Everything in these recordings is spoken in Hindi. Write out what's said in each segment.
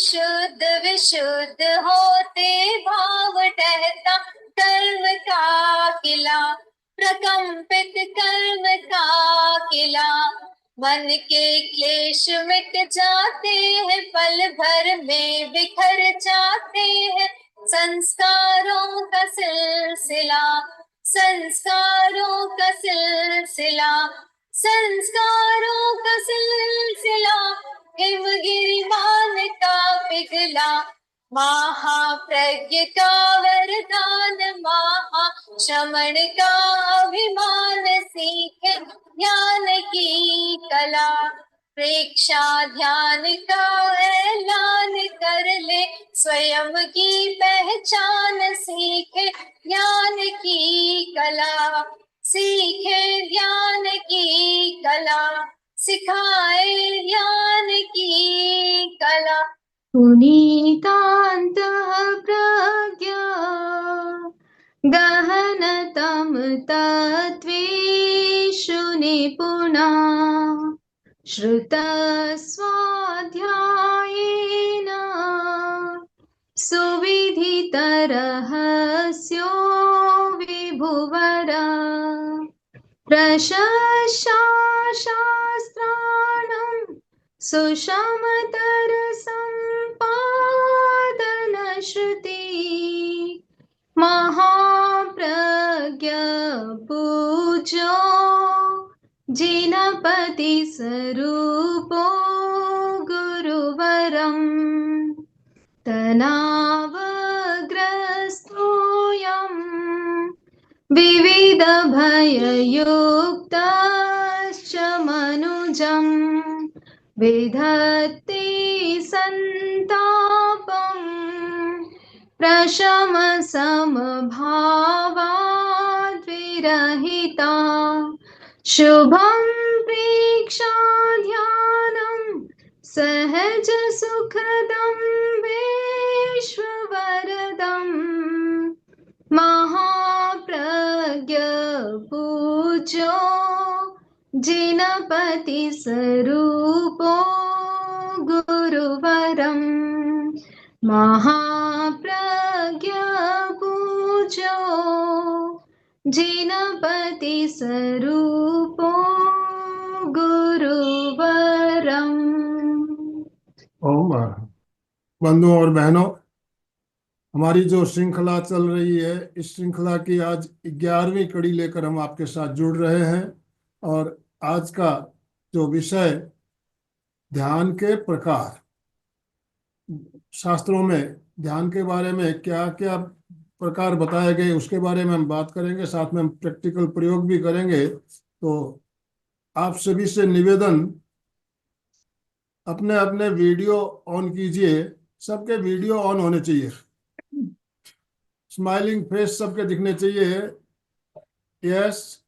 शुद्ध विशुद्ध होते भाव टहता कर्म का किला, प्रकंपित कर्म का किला। मन के क्लेश मिट जाते हैं, पल भर में बिखर जाते हैं। संस्कारों का सिलसिला, संस्कारों का सिलसिला, संस्कारों का सिलसिला। हिमगिरिमान का पिघला, महाप्रज्ञ का वरदान, महाशमन का अभिमान। सीखे ज्ञान की कला, प्रेक्षा ध्यान का ऐलान कर ले, स्वयं की पहचान। सीखे ज्ञान की कला, सीखे ज्ञान की कला, सिखाए ज्ञान की कला। पुनीतान्तः प्रज्ञा गहनतम तत्त्वेषु निपुणा, श्रुतस्वाध्यायेन सुविदितरहस्यो विभुवर। प्रशस्ताशास्त्राणां सुषमतर सम्पादन श्रुति, महाप्रज्ञ पूज्यो जिनपति स्वरूपो गुरुवरम्। तनावग्रस्तोऽयं विविध भययुक्तश्च मनुजम्, विधत्ते सन्तापं प्रशमसमभावाद्विरहिता। शुभं प्रेक्षा ध्यानं सहज सुखदं विश्ववरदम्, महाप्रज्ञ पूज्यो जिनपति स्वरूपो गुरुवरम्। महाप्रज्ञ पूज्यो जिनपति स्वरूपो गुरुवरम्। ओम। बंधुओं और बहनों, हमारी जो श्रृंखला चल रही है, इस श्रृंखला की आज 11वीं कड़ी लेकर हम आपके साथ जुड़ रहे हैं। और आज का जो विषय ध्यान के प्रकार, शास्त्रों में ध्यान के बारे में क्या क्या प्रकार बताए गए उसके बारे में हम बात करेंगे, साथ में हम प्रैक्टिकल प्रयोग भी करेंगे। तो आप सभी से निवेदन, अपने अपने वीडियो ऑन कीजिए। सबके वीडियो ऑन होने चाहिए, स्माइलिंग फेस सबके दिखने चाहिए। यस,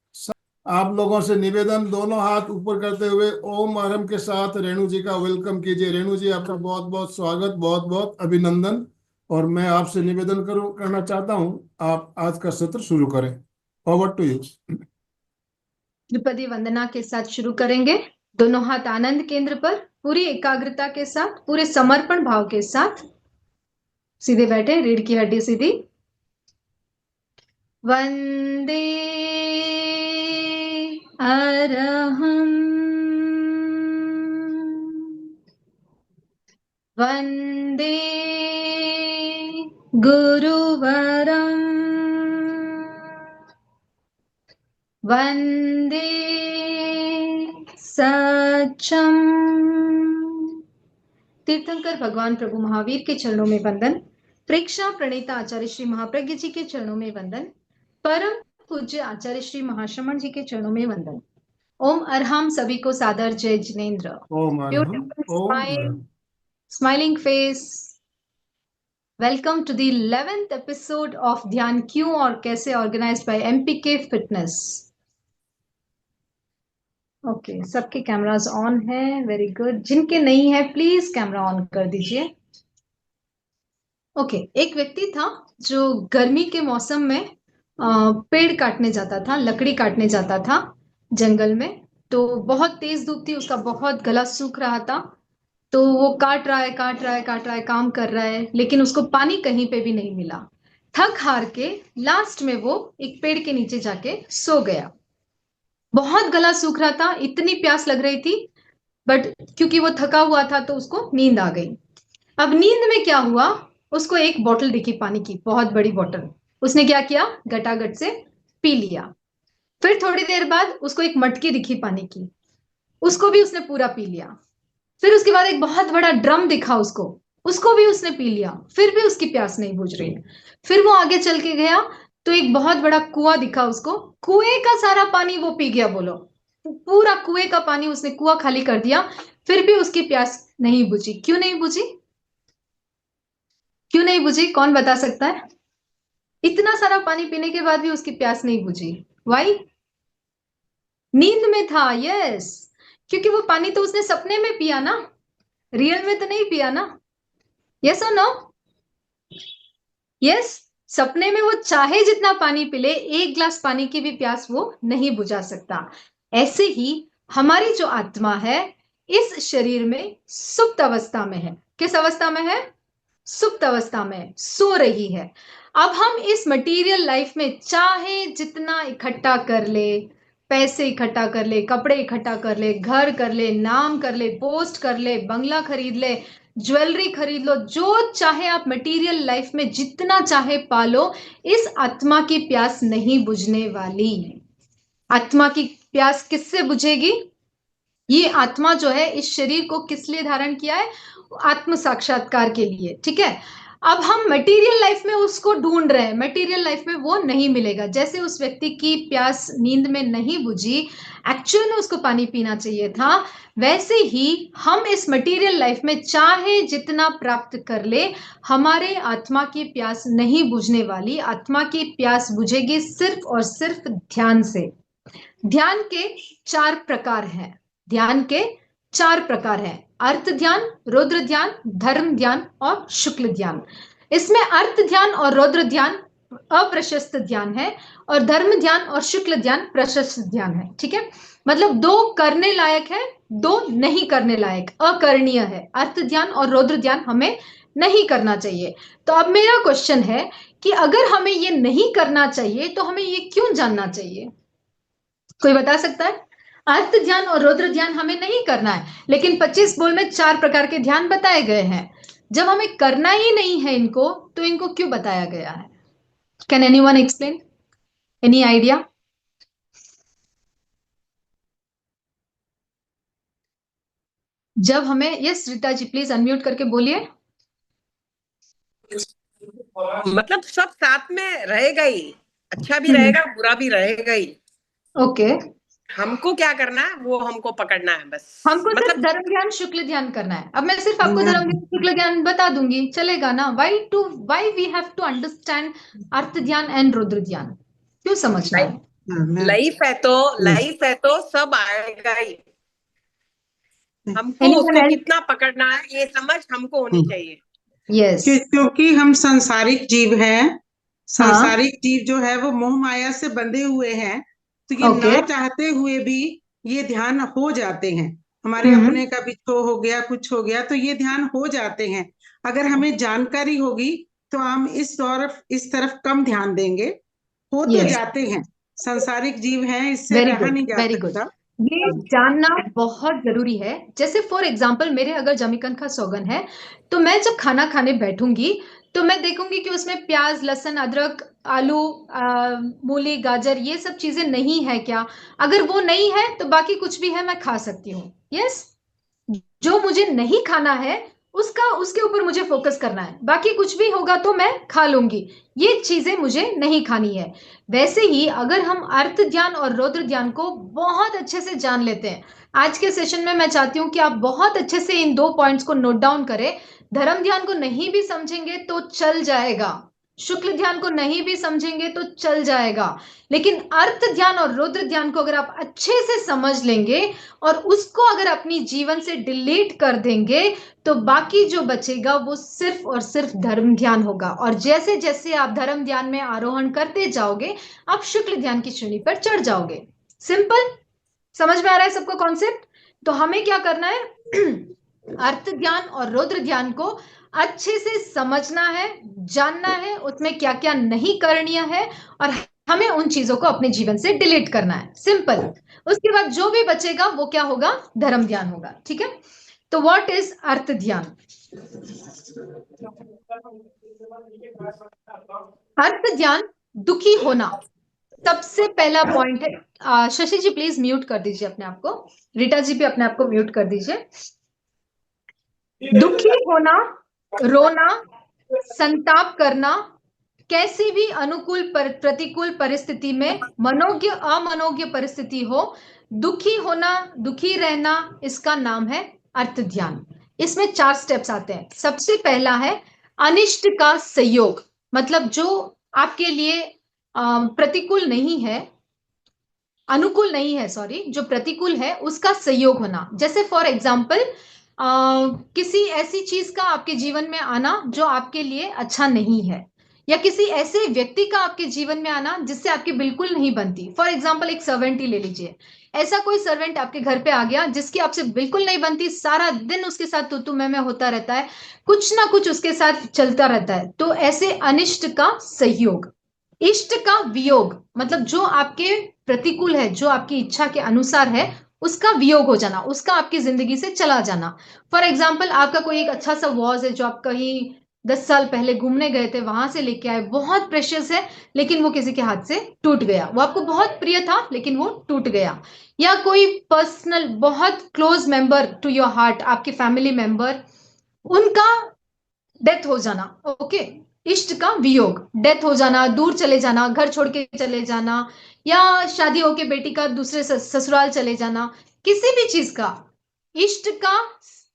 आप लोगों से निवेदन, दोनों हाथ ऊपर करते हुए ओम आरंभ के साथ रेणु जी का वेलकम कीजिए। रेणु जी, आपका बहुत बहुत स्वागत, बहुत बहुत अभिनंदन। और मैं आपसे निवेदन करना चाहता हूं, आप आज का सत्र शुरू करें। Over to you. द्विपदी वंदना के साथ शुरू करेंगे। दोनों हाथ आनंद केंद्र पर, पूरी एकाग्रता के साथ, पूरे समर्पण भाव के साथ सीधे बैठे, रीढ़ की हड्डी सीधी। वंदे अरहं, वंदे गुरुवरं, वंदे सच्चं। तीर्थंकर भगवान प्रभु महावीर के चरणों में वंदन। प्रेक्षा प्रणेता आचार्य श्री महाप्रज्ञ जी के चरणों में वंदन। परम पूज्य आचार्य श्री महाश्रमण जी के चरणों में वंदन। ओम अरहम सभी को सादर जय जिनेन्द्र। Om Arham, Om. Smiling face. Welcome to the 11th episode of ध्यान क्यों और कैसे, organised by MPK fitness. Okay, सबके कैमरास ऑन है, वेरी गुड। जिनके नहीं है प्लीज कैमरा ऑन कर दीजिए। ओके, एक व्यक्ति था जो गर्मी के मौसम में पेड़ काटने जाता था, लकड़ी काटने जाता था जंगल में। तो बहुत तेज धूप थी, उसका बहुत गला सूख रहा था। तो वो काट रहा है, काट रहा है, काट रहा है, काम कर रहा है, लेकिन उसको पानी कहीं पे भी नहीं मिला। थक हार के लास्ट में वो एक पेड़ के नीचे जाके सो गया। बहुत गला सूख रहा था, इतनी प्यास लग रही थी, बट क्योंकि वो थका हुआ था तो उसको नींद आ गई। अब नींद में क्या हुआ, उसको एक बोतल दिखी पानी की, बहुत बड़ी बोतल। उसने क्या किया, गटागट से पी लिया। फिर थोड़ी देर बाद उसको एक मटकी दिखी पानी की, उसको भी उसने पूरा पी लिया। फिर उसके बाद एक बहुत बड़ा ड्रम दिखा उसको, उसको भी उसने पी लिया। फिर भी उसकी प्यास नहीं बुझ रही है। फिर वो आगे चल के गया तो एक बहुत बड़ा कुआं दिखा उसको, कुएं का सारा पानी वो पी गया। बोलो, पूरा कुएं का पानी उसने कुआं खाली कर दिया, फिर भी उसकी प्यास नहीं बुझी। क्यों नहीं बुझी? क्यों नहीं बुझी, कौन बता सकता है? इतना सारा पानी पीने के बाद भी उसकी प्यास नहीं बुझी। वाई? नींद में था, यस। क्योंकि वो पानी तो उसने सपने में पिया ना, रियल में तो नहीं पिया ना। यस और नो? यस। सपने में वो चाहे जितना पानी पिले, एक गिलास पानी की भी प्यास वो नहीं बुझा सकता। ऐसे ही हमारी जो आत्मा है इस शरीर में सुप्त अवस्था में है। किस अवस्था में है? सुप्त अवस्था में सो रही है। अब हम इस मटेरियल लाइफ में चाहे जितना इकट्ठा कर ले, पैसे इकट्ठा कर ले, कपड़े इकट्ठा कर ले, घर कर ले, नाम कर ले, पोस्ट कर ले, बंगला खरीद ले, ज्वेलरी खरीद लो, जो चाहे आप मटेरियल लाइफ में जितना चाहे पालो, इस आत्मा की प्यास नहीं बुझने वाली। आत्मा की प्यास किससे बुझेगी? ये आत्मा जो है इस शरीर को किस लिए धारण किया है? आत्म साक्षात्कार के लिए, ठीक है। अब हम मटेरियल लाइफ में उसको ढूंढ रहे हैं, मटेरियल लाइफ में वो नहीं मिलेगा। जैसे उस व्यक्ति की प्यास नींद में नहीं बुझी, एक्चुअल में उसको पानी पीना चाहिए था, वैसे ही हम इस मटेरियल लाइफ में चाहे जितना प्राप्त कर ले, हमारे आत्मा की प्यास नहीं बुझने वाली। आत्मा की प्यास बुझेगी सिर्फ और सिर्फ ध्यान से। ध्यान के 4 प्रकार हैं। ध्यान के 4 प्रकार हैं: अर्थ ध्यान, रुद्र ध्यान, धर्म ध्यान और शुक्ल ध्यान। इसमें अर्थ ध्यान और रुद्र ध्यान अप्रशस्त ध्यान है, और धर्म ध्यान और शुक्ल ध्यान प्रशस्त ध्यान है, ठीक है। मतलब 2 करने लायक है, 2 नहीं करने लायक, अकरणीय है। अर्थ ध्यान और रुद्र ध्यान हमें नहीं करना चाहिए। तो अब मेरा क्वेश्चन है कि अगर हमें ये नहीं करना चाहिए तो हमें ये क्यों जानना चाहिए? कोई बता सकता है? अर्थ ध्यान और रुद्र ध्यान हमें नहीं करना है, लेकिन 25 बोल में 4 प्रकार के ध्यान बताए गए हैं। जब हमें करना ही नहीं है इनको, तो इनको क्यों बताया गया है? Can anyone explain? Any idea? जब हमें, yes Rita ji please unmute करके बोलिए। मतलब सब साथ में रहेगा ही, अच्छा भी रहेगा बुरा भी रहेगा ही। ओके, हमको क्या करना है वो हमको पकड़ना है बस। हमको सिर्फ मतलब धर्म ध्यान शुक्ल ध्यान करना है। अब मैं सिर्फ आपको धर्म ध्यान शुक्ल ध्यान बता दूंगी, चलेगा ना? Why we have to understand अर्थ ध्यान एंड रुद्र ध्यान? क्यों समझना है? लाइफ है तो सब आएगा ही। हमको एनीवन उसको एल्स? कितना पकड़ना है ये समझ हमको होनी चाहिए। यस। क्योंकि हम सांसारिक जीव हैं। हाँ, सांसारिक जीव जो है वो मोह माया से बंधे हुए हैं, तो ये ओके। ना चाहते हुए भी ये ध्यान हो जाते हैं। हमारे अपने का भी छो हो गया, कुछ हो गया, तो ये ध्यान हो जाते हैं। अगर हमें जानकारी होगी तो हम इस तरफ कम ध्यान देंगे। हो तो यस, जाते हैं, सांसारिक जीव हैं, इससे वेरी रहा गुड, नहीं जा वेरी गुड। सकता। ये जानना बहुत जरूरी है। जैसे फॉर एग्जाम्पल, मेरे अगर जमीकन का सौगन है, तो मैं जब खाना खाने बैठूंगी तो मैं देखूंगी कि उसमें प्याज, लहसुन, अदरक, आलू, मूली, गाजर, ये सब चीजें नहीं है क्या? अगर वो नहीं है तो बाकी कुछ भी है मैं खा सकती हूँ। यस। जो मुझे नहीं खाना है उसके ऊपर मुझे फोकस करना है, बाकी कुछ भी होगा तो मैं खा लूंगी, ये चीजें मुझे नहीं खानी है। वैसे ही अगर हम अर्थ ध्यान और रुद्र ध्यान को बहुत अच्छे से जान लेते हैं, आज के सेशन में मैं चाहती हूं कि आप बहुत अच्छे से इन 2 पॉइंट्स को नोट डाउन करें। धर्म ध्यान को नहीं भी समझेंगे तो चल जाएगा, शुक्ल ध्यान को नहीं भी समझेंगे तो चल जाएगा, लेकिन अर्थ ध्यान और रुद्र ध्यान को अगर आप अच्छे से समझ लेंगे और उसको अगर अपनी जीवन से डिलीट कर देंगे, तो बाकी जो बचेगा वो सिर्फ और सिर्फ धर्म ध्यान होगा। और जैसे जैसे आप धर्म ध्यान में आरोहण करते जाओगे, आप शुक्ल ध्यान की श्रेणी पर चढ़ जाओगे। सिंपल, समझ में आ रहा है सबको कॉन्सेप्ट? तो हमें क्या करना है? अर्थ ध्यान और रुद्र ध्यान को अच्छे से समझना है, जानना है, उसमें क्या क्या नहीं करनी है और हमें उन चीजों को अपने जीवन से डिलीट करना है। सिंपल। उसके बाद जो भी बचेगा वो क्या होगा? धर्म ध्यान होगा। ठीक है, तो व्हाट इज अर्थ ध्यान? अर्थ ध्यान दुखी होना सबसे पहला पॉइंट है। शशि जी प्लीज म्यूट कर दीजिए अपने आप को, रीटा जी भी अपने आप को म्यूट कर दीजिए। दुखी होना, रोना, संताप करना, कैसी भी अनुकूल प्रतिकूल परिस्थिति में, मनोज्ञ अमनोज्ञ परिस्थिति हो, दुखी होना, दुखी रहना, इसका नाम है अर्थ ध्यान। इसमें 4 स्टेप्स आते हैं। सबसे पहला है अनिष्ट का संयोग, मतलब जो आपके लिए प्रतिकूल नहीं है, अनुकूल नहीं है, सॉरी, जो प्रतिकूल है उसका संयोग होना। जैसे फॉर एग्जाम्पल किसी ऐसी चीज का आपके जीवन में आना जो आपके लिए अच्छा नहीं है, या किसी ऐसे व्यक्ति का आपके जीवन में आना जिससे आपकी बिल्कुल नहीं बनती। फॉर एग्जाम्पल एक सर्वेंट ही ले लीजिए, ऐसा कोई सर्वेंट आपके घर पे आ गया जिसकी आपसे बिल्कुल नहीं बनती, सारा दिन उसके साथ तू मैं होता रहता है, कुछ ना कुछ उसके साथ चलता रहता है, तो ऐसे अनिष्ट का संयोग। इष्ट का वियोग, मतलब जो आपके प्रतिकूल है, जो आपकी इच्छा के अनुसार है, उसका वियोग हो जाना, उसका आपकी जिंदगी से चला जाना। फॉर एग्जाम्पल आपका कोई एक अच्छा सा वॉज है जो आप कहीं 10 साल पहले घूमने गए थे, वहां से लेके आए, बहुत प्रेशियस है, लेकिन वो किसी के हाथ से टूट गया। वो आपको बहुत प्रिय था लेकिन वो टूट गया। या कोई पर्सनल बहुत close member to your heart, आपके फैमिली मेंबर, उनका डेथ हो जाना। ओके, इष्ट का वियोग, डेथ हो जाना, दूर चले जाना, घर छोड़ के चले जाना, या शादी होके बेटी का दूसरे ससुराल चले जाना, किसी भी चीज का इष्ट का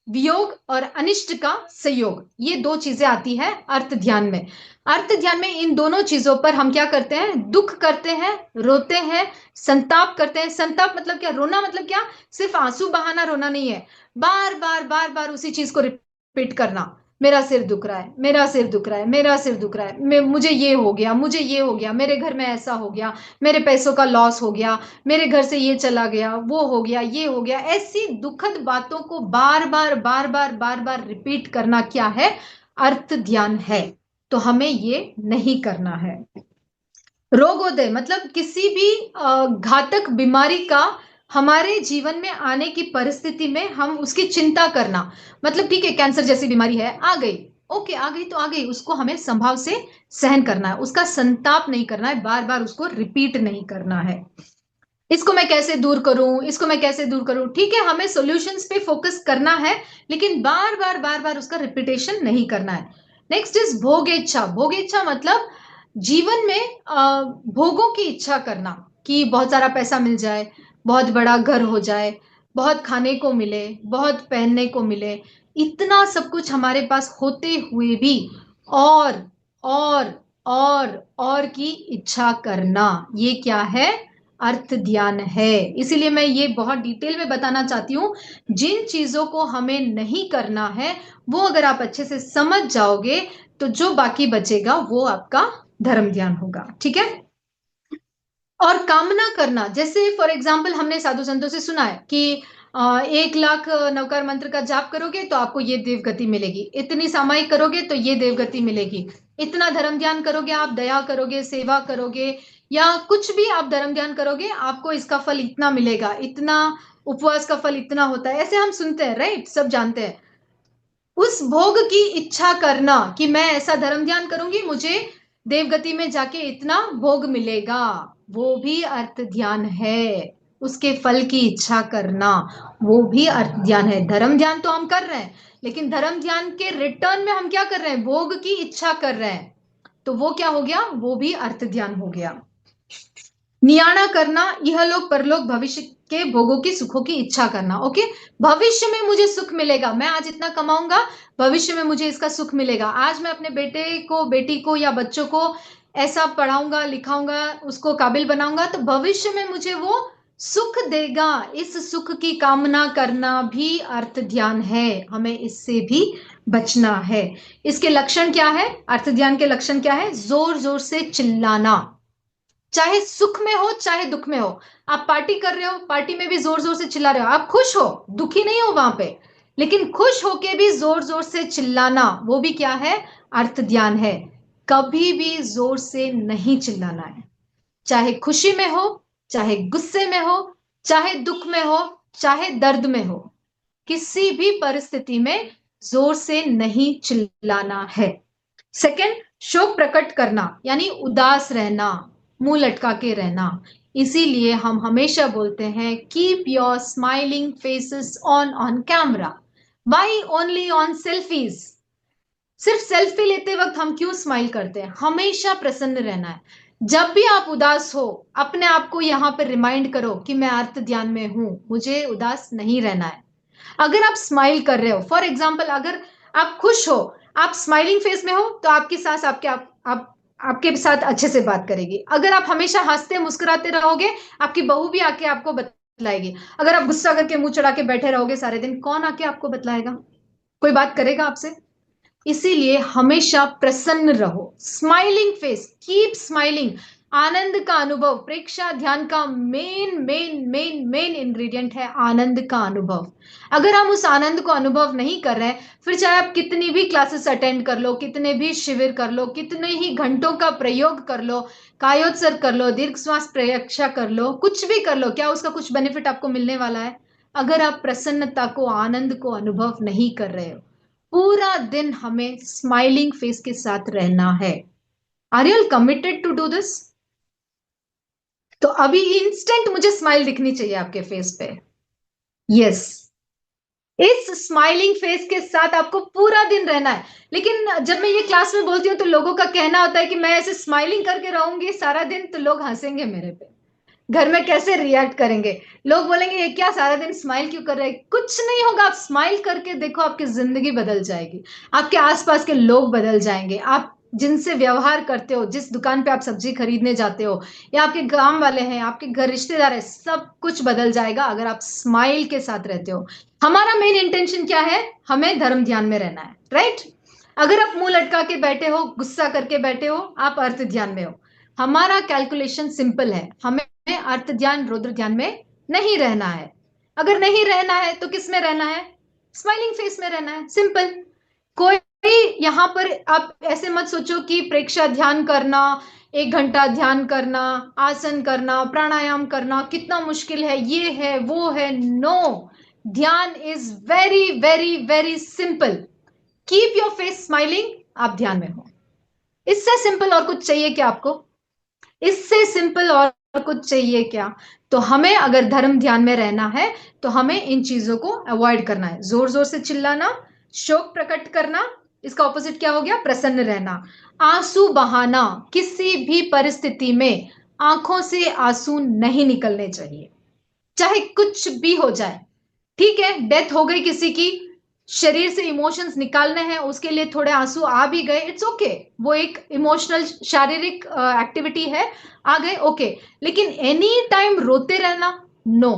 वियोग और अनिष्ट का संयोग, ये 2 चीजें आती है अर्थ ध्यान में। अर्थ ध्यान में इन दोनों चीजों पर हम क्या करते हैं? दुख करते हैं, रोते हैं, संताप करते हैं। संताप मतलब क्या? रोना मतलब क्या? सिर्फ आंसू बहाना रोना नहीं है, बार बार बार बार उसी चीज को रिपीट करना। मेरा सिर दुख रहा है, मेरा सिर दुख रहा है, मेरा सिर दुख रहा है, मुझे ये हो गया, मुझे ये हो गया, मेरे घर में ऐसा हो गया, मेरे पैसों का लॉस हो गया, मेरे घर से ये चला गया, वो हो गया, ये हो गया। ऐसी दुखद बातों को बार बार बार बार बार बार रिपीट करना क्या है? अर्थ ध्यान है। तो हमें ये नहीं करना है। रोगोदय मतलब किसी भी घातक बीमारी का हमारे जीवन में आने की परिस्थिति में हम उसकी चिंता करना, मतलब ठीक है कैंसर जैसी बीमारी है, आ गई, ओके आ गई तो आ गई, उसको हमें संभाव से सहन करना है, उसका संताप नहीं करना है, बार बार उसको रिपीट नहीं करना है। इसको मैं कैसे दूर करूं, इसको मैं कैसे दूर करूं, ठीक है, हमें सॉल्यूशंस पे फोकस करना है, लेकिन बार बार उसका रिपीटेशन नहीं करना है। Next is भोगेच्छा। भोगेच्छा मतलब जीवन में भोगों की इच्छा करना, कि बहुत सारा पैसा मिल जाए, बहुत बड़ा घर हो जाए, बहुत खाने को मिले, बहुत पहनने को मिले, इतना सब कुछ हमारे पास होते हुए भी और और और की इच्छा करना, ये क्या है? अर्थ ध्यान है। इसीलिए मैं ये बहुत डिटेल में बताना चाहती हूँ, जिन चीजों को हमें नहीं करना है वो अगर आप अच्छे से समझ जाओगे तो जो बाकी बचेगा वो आपका धर्म ध्यान होगा। ठीक है, और कामना करना, जैसे फॉर एग्जाम्पल हमने साधु संतों से सुना है कि 1 लाख नवकार मंत्र का जाप करोगे तो आपको ये देवगति मिलेगी, इतनी सामायिक करोगे तो ये देवगति मिलेगी, इतना धर्म ध्यान करोगे, आप दया करोगे, सेवा करोगे, या कुछ भी आप धर्म ध्यान करोगे, आपको इसका फल इतना मिलेगा, इतना उपवास का फल इतना होता है, ऐसे हम सुनते हैं, राइट, सब जानते हैं। उस भोग की इच्छा करना कि मैं ऐसा धर्म ध्यान करूंगी, मुझे देवगति में जाके इतना भोग मिलेगा, वो भी अर्थ ध्यान है। उसके फल की इच्छा करना वो भी अर्थ ध्यान है। धर्म ध्यान तो हम कर रहे हैं, लेकिन धर्म ध्यान के रिटर्न में हम क्या कर रहे हैं? भोग की इच्छा कर रहे हैं, तो वो क्या हो गया? वो भी अर्थ ध्यान हो गया। नियाणा करना, यह लोग परलोक भविष्य के भोगों की सुखों की इच्छा करना। ओके, भविष्य में मुझे सुख मिलेगा, मैं आज इतना कमाऊंगा, भविष्य में मुझे इसका सुख मिलेगा। आज मैं अपने बेटे को, बेटी को या बच्चों को ऐसा पढ़ाऊंगा, लिखाऊंगा, उसको काबिल बनाऊंगा, तो भविष्य में मुझे वो सुख देगा। इस सुख की कामना करना भी अर्थ ध्यान है, हमें इससे भी बचना है। इसके लक्षण क्या है? अर्थ ध्यान के लक्षण क्या है? जोर जोर से चिल्लाना, चाहे सुख में हो चाहे दुख में हो। आप पार्टी कर रहे हो, पार्टी में भी जोर जोर से चिल्ला रहे हो, आप खुश हो, दुखी नहीं हो वहां पे, लेकिन खुश होके भी जोर जोर से चिल्लाना, वो भी क्या है? अर्थ ध्यान है। कभी भी जोर से नहीं चिल्लाना है, चाहे खुशी में हो, चाहे गुस्से में हो, चाहे दुख में हो, चाहे दर्द में हो, किसी भी परिस्थिति में जोर से नहीं चिल्लाना है। सेकंड, शोक प्रकट करना यानी उदास रहना, मुंह लटका के रहना। इसीलिए हम हमेशा बोलते हैं keep your smiling faces on camera. Why only on selfies? सिर्फ सेल्फी लेते वक्त हम क्यों स्माइल करते हैं? हमेशा प्रसन्न रहना है। जब भी आप उदास हो, अपने आप को यहाँ पर रिमाइंड करो कि मैं अर्थ ध्यान में हूं, मुझे उदास नहीं रहना है। अगर आप स्माइल कर रहे हो, फॉर एग्जाम्पल अगर आप खुश हो, आप स्माइलिंग फेस में हो, तो आपकी सास आपके साथ अच्छे से बात करेगी। अगर आप हमेशा हंसते मुस्कुराते रहोगे, आपकी बहू भी आके आपको बतलाएगी। अगर आप गुस्सा करके मुंह चढ़ा के बैठे रहोगे सारे दिन, कौन आके आपको बतलाएगा? कोई बात करेगा आपसे? इसीलिए हमेशा प्रसन्न रहो, स्माइलिंग फेस, कीप स्माइलिंग। आनंद का अनुभव, प्रेक्षा ध्यान का main main main main ingredient है आनंद का अनुभव। अगर हम उस आनंद को अनुभव नहीं कर रहे हैं, फिर चाहे आप कितनी भी क्लासेस अटेंड कर लो, कितने भी शिविर कर लो, कितने ही घंटों का प्रयोग कर लो, कायोत्सर्ग कर लो, दीर्घ श्वास प्रयक्षा कर लो, कुछ भी कर लो, क्या उसका कुछ बेनिफिट आपको मिलने वाला है? अगर आप प्रसन्नता को, आनंद को अनुभव नहीं कर रहे हो। पूरा दिन हमें स्माइलिंग फेस के साथ रहना है। Are you committed to do this? तो अभी इंस्टेंट मुझे स्माइल दिखनी चाहिए आपके फेस पे। यस, इस स्माइलिंग फेस के साथ आपको पूरा दिन रहना है। लेकिन जब मैं ये क्लास में बोलती हूँ तो लोगों का कहना होता है कि मैं ऐसे स्माइलिंग करके रहूंगी सारा दिन, तो लोग हंसेंगे मेरे पे, घर में कैसे रिएक्ट करेंगे? लोग बोलेंगे ये क्या सारा दिन स्माइल क्यों कर रहे हैं? कुछ नहीं होगा, आप स्माइल करके देखो, आपकी जिंदगी बदल जाएगी, आपके आसपास के लोग बदल जाएंगे। आप जिनसे व्यवहार करते हो, जिस दुकान पे आप सब्जी खरीदने जाते हो, या आपके गांव वाले हैं, आपके घर रिश्तेदार है, सब कुछ बदल जाएगा अगर आप स्माइल के साथ रहते हो। हमारा मेन इंटेंशन क्या है? हमें धर्म ध्यान में रहना है, राइट? अगर आप मुंह लटका के बैठे हो, गुस्सा करके बैठे हो, आप अर्थ ध्यान में हो। हमारा कैलकुलेशन सिंपल है, हमें अर्थ ध्यान, रुद्र ध्यान में नहीं रहना है। अगर नहीं रहना है तो किस में रहना है? स्माइलिंग फेस में रहना है, सिंपल। कोई यहां पर आप ऐसे मत सोचो कि प्रेक्षा ध्यान करना, 1 घंटा ध्यान करना, आसन करना, प्राणायाम करना कितना मुश्किल है, ये है वो है। नो, ध्यान is very very very simple. Keep your face smiling, आप ध्यान में हो। इससे सिंपल और कुछ चाहिए क्या आपको? इससे सिंपल और कुछ चाहिए क्या? तो हमें अगर धर्म ध्यान में रहना है तो हमें इन चीजों को अवॉइड करना है। जोर जोर से चिल्लाना, शोक प्रकट करना, इसका ऑपोजिट क्या हो गया? प्रसन्न रहना। आंसू बहाना, किसी भी परिस्थिति में आंखों से आंसू नहीं निकलने चाहिए, चाहे कुछ भी हो जाए। ठीक है, डेथ हो गई किसी की, शरीर से इमोशंस निकालने हैं, उसके लिए थोड़े आंसू आ भी गए, इट्स ओके, वो एक इमोशनल शारीरिक एक्टिविटी है, आ गए, ओके। लेकिन एनी टाइम रोते रहना, नो,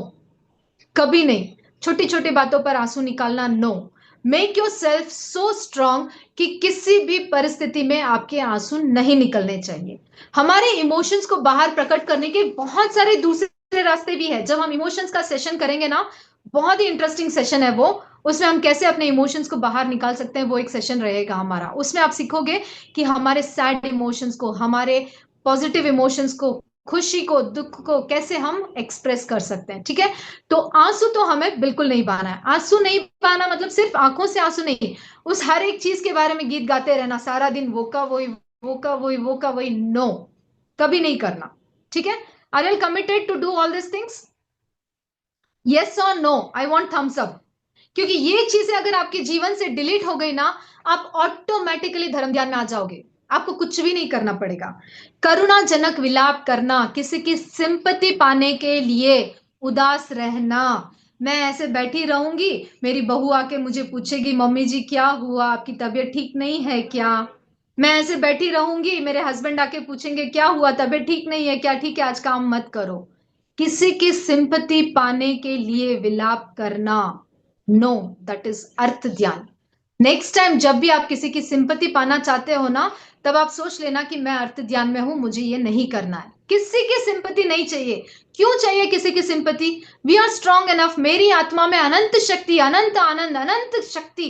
कभी नहीं। छोटी छोटी बातों पर आंसू निकालना, no. Make yourself so strong कि किसी भी परिस्थिति में आपके आंसू नहीं निकलने चाहिए। हमारे इमोशंस को बाहर प्रकट करने के बहुत सारे दूसरे रास्ते भी है। जब हम इमोशंस का सेशन करेंगे ना, बहुत ही इंटरेस्टिंग सेशन है वो, उसमें हम कैसे अपने इमोशंस को बाहर निकाल सकते हैं, वो एक सेशन रहेगा हमारा। उसमें आप सीखोगे कि हमारे सैड इमोशंस को, हमारे पॉजिटिव इमोशंस को, खुशी को, दुख को कैसे हम एक्सप्रेस कर सकते हैं। ठीक है, तो आंसू तो हमें बिल्कुल नहीं बहाना है। आंसू नहीं बहाना मतलब सिर्फ आंखों से आंसू नहीं, उस हर एक चीज के बारे में गीत गाते रहना सारा दिन, वो का वही, वो का वही, वो का वही, नो, कभी नहीं करना। ठीक है, are you committed to do all this things? Yes और no? I want thumbs up. क्योंकि ये चीजें अगर आपके जीवन से डिलीट हो गई ना, आप ऑटोमेटिकली धर्म ध्यान में आ जाओगे, आपको कुछ भी नहीं करना पड़ेगा। करुणाजनक विलाप करना, किसी की सिंपैथी पाने के लिए उदास रहना, मैं ऐसे बैठी रहूंगी, मेरी बहू आके मुझे पूछेगी मम्मी जी क्या हुआ, आपकी तबीयत ठीक नहीं है क्या? मैं ऐसे बैठी रहूंगी, मेरे हस्बैंड आके पूछेंगे क्या हुआ, तबीयत ठीक नहीं है क्या? ठीक है, आज काम मत करो। किसी की सिंपैथी पाने के लिए विलाप करना, नो, दैट इज अर्थ ध्यान। नेक्स्ट टाइम जब भी आप किसी की सिंपैथी पाना चाहते हो ना, तब आप सोच लेना कि मैं अर्थ ध्यान में हूं, मुझे ये नहीं करना है। किसी की सिंपैथी नहीं चाहिए। क्यों चाहिए किसी की sympathy? We are strong enough. मेरी आत्मा में अनंत शक्ति, अनंत आनंद, अनंत शक्ति,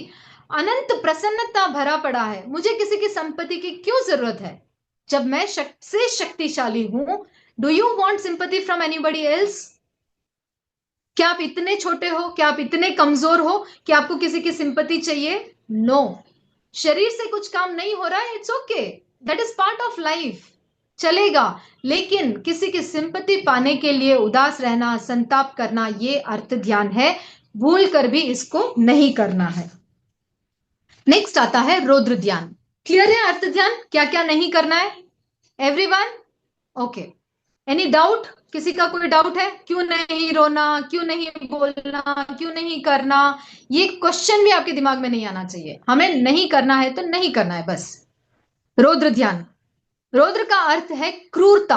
अनंत प्रसन्नता भरा पड़ा है। मुझे किसी की सिंपैथी की क्यों जरूरत है जब मैं से शक्तिशाली हूं? Do you want sympathy from anybody else? क्या आप इतने छोटे हो, क्या आप इतने कमजोर हो कि आपको किसी की सिंपैथी चाहिए? नो। शरीर से कुछ काम नहीं हो रहा है, it's okay, that is part of life, चलेगा। लेकिन किसी की सिंपैथी पाने के लिए उदास रहना, संताप करना, ये अर्थ ध्यान है। भूल कर भी इसको नहीं करना है। नेक्स्ट आता है रौद्र ध्यान। क्लियर है अर्थ ध्यान क्या क्या नहीं करना है एवरीवन? Okay, any doubt? किसी का कोई डाउट है? क्यों नहीं रोना, क्यों नहीं बोलना, क्यों नहीं करना? ये क्वेश्चन भी आपके दिमाग में नहीं आना चाहिए। हमें नहीं करना है तो नहीं करना है बस। रौद्र ध्यान, रौद्र का अर्थ है क्रूरता।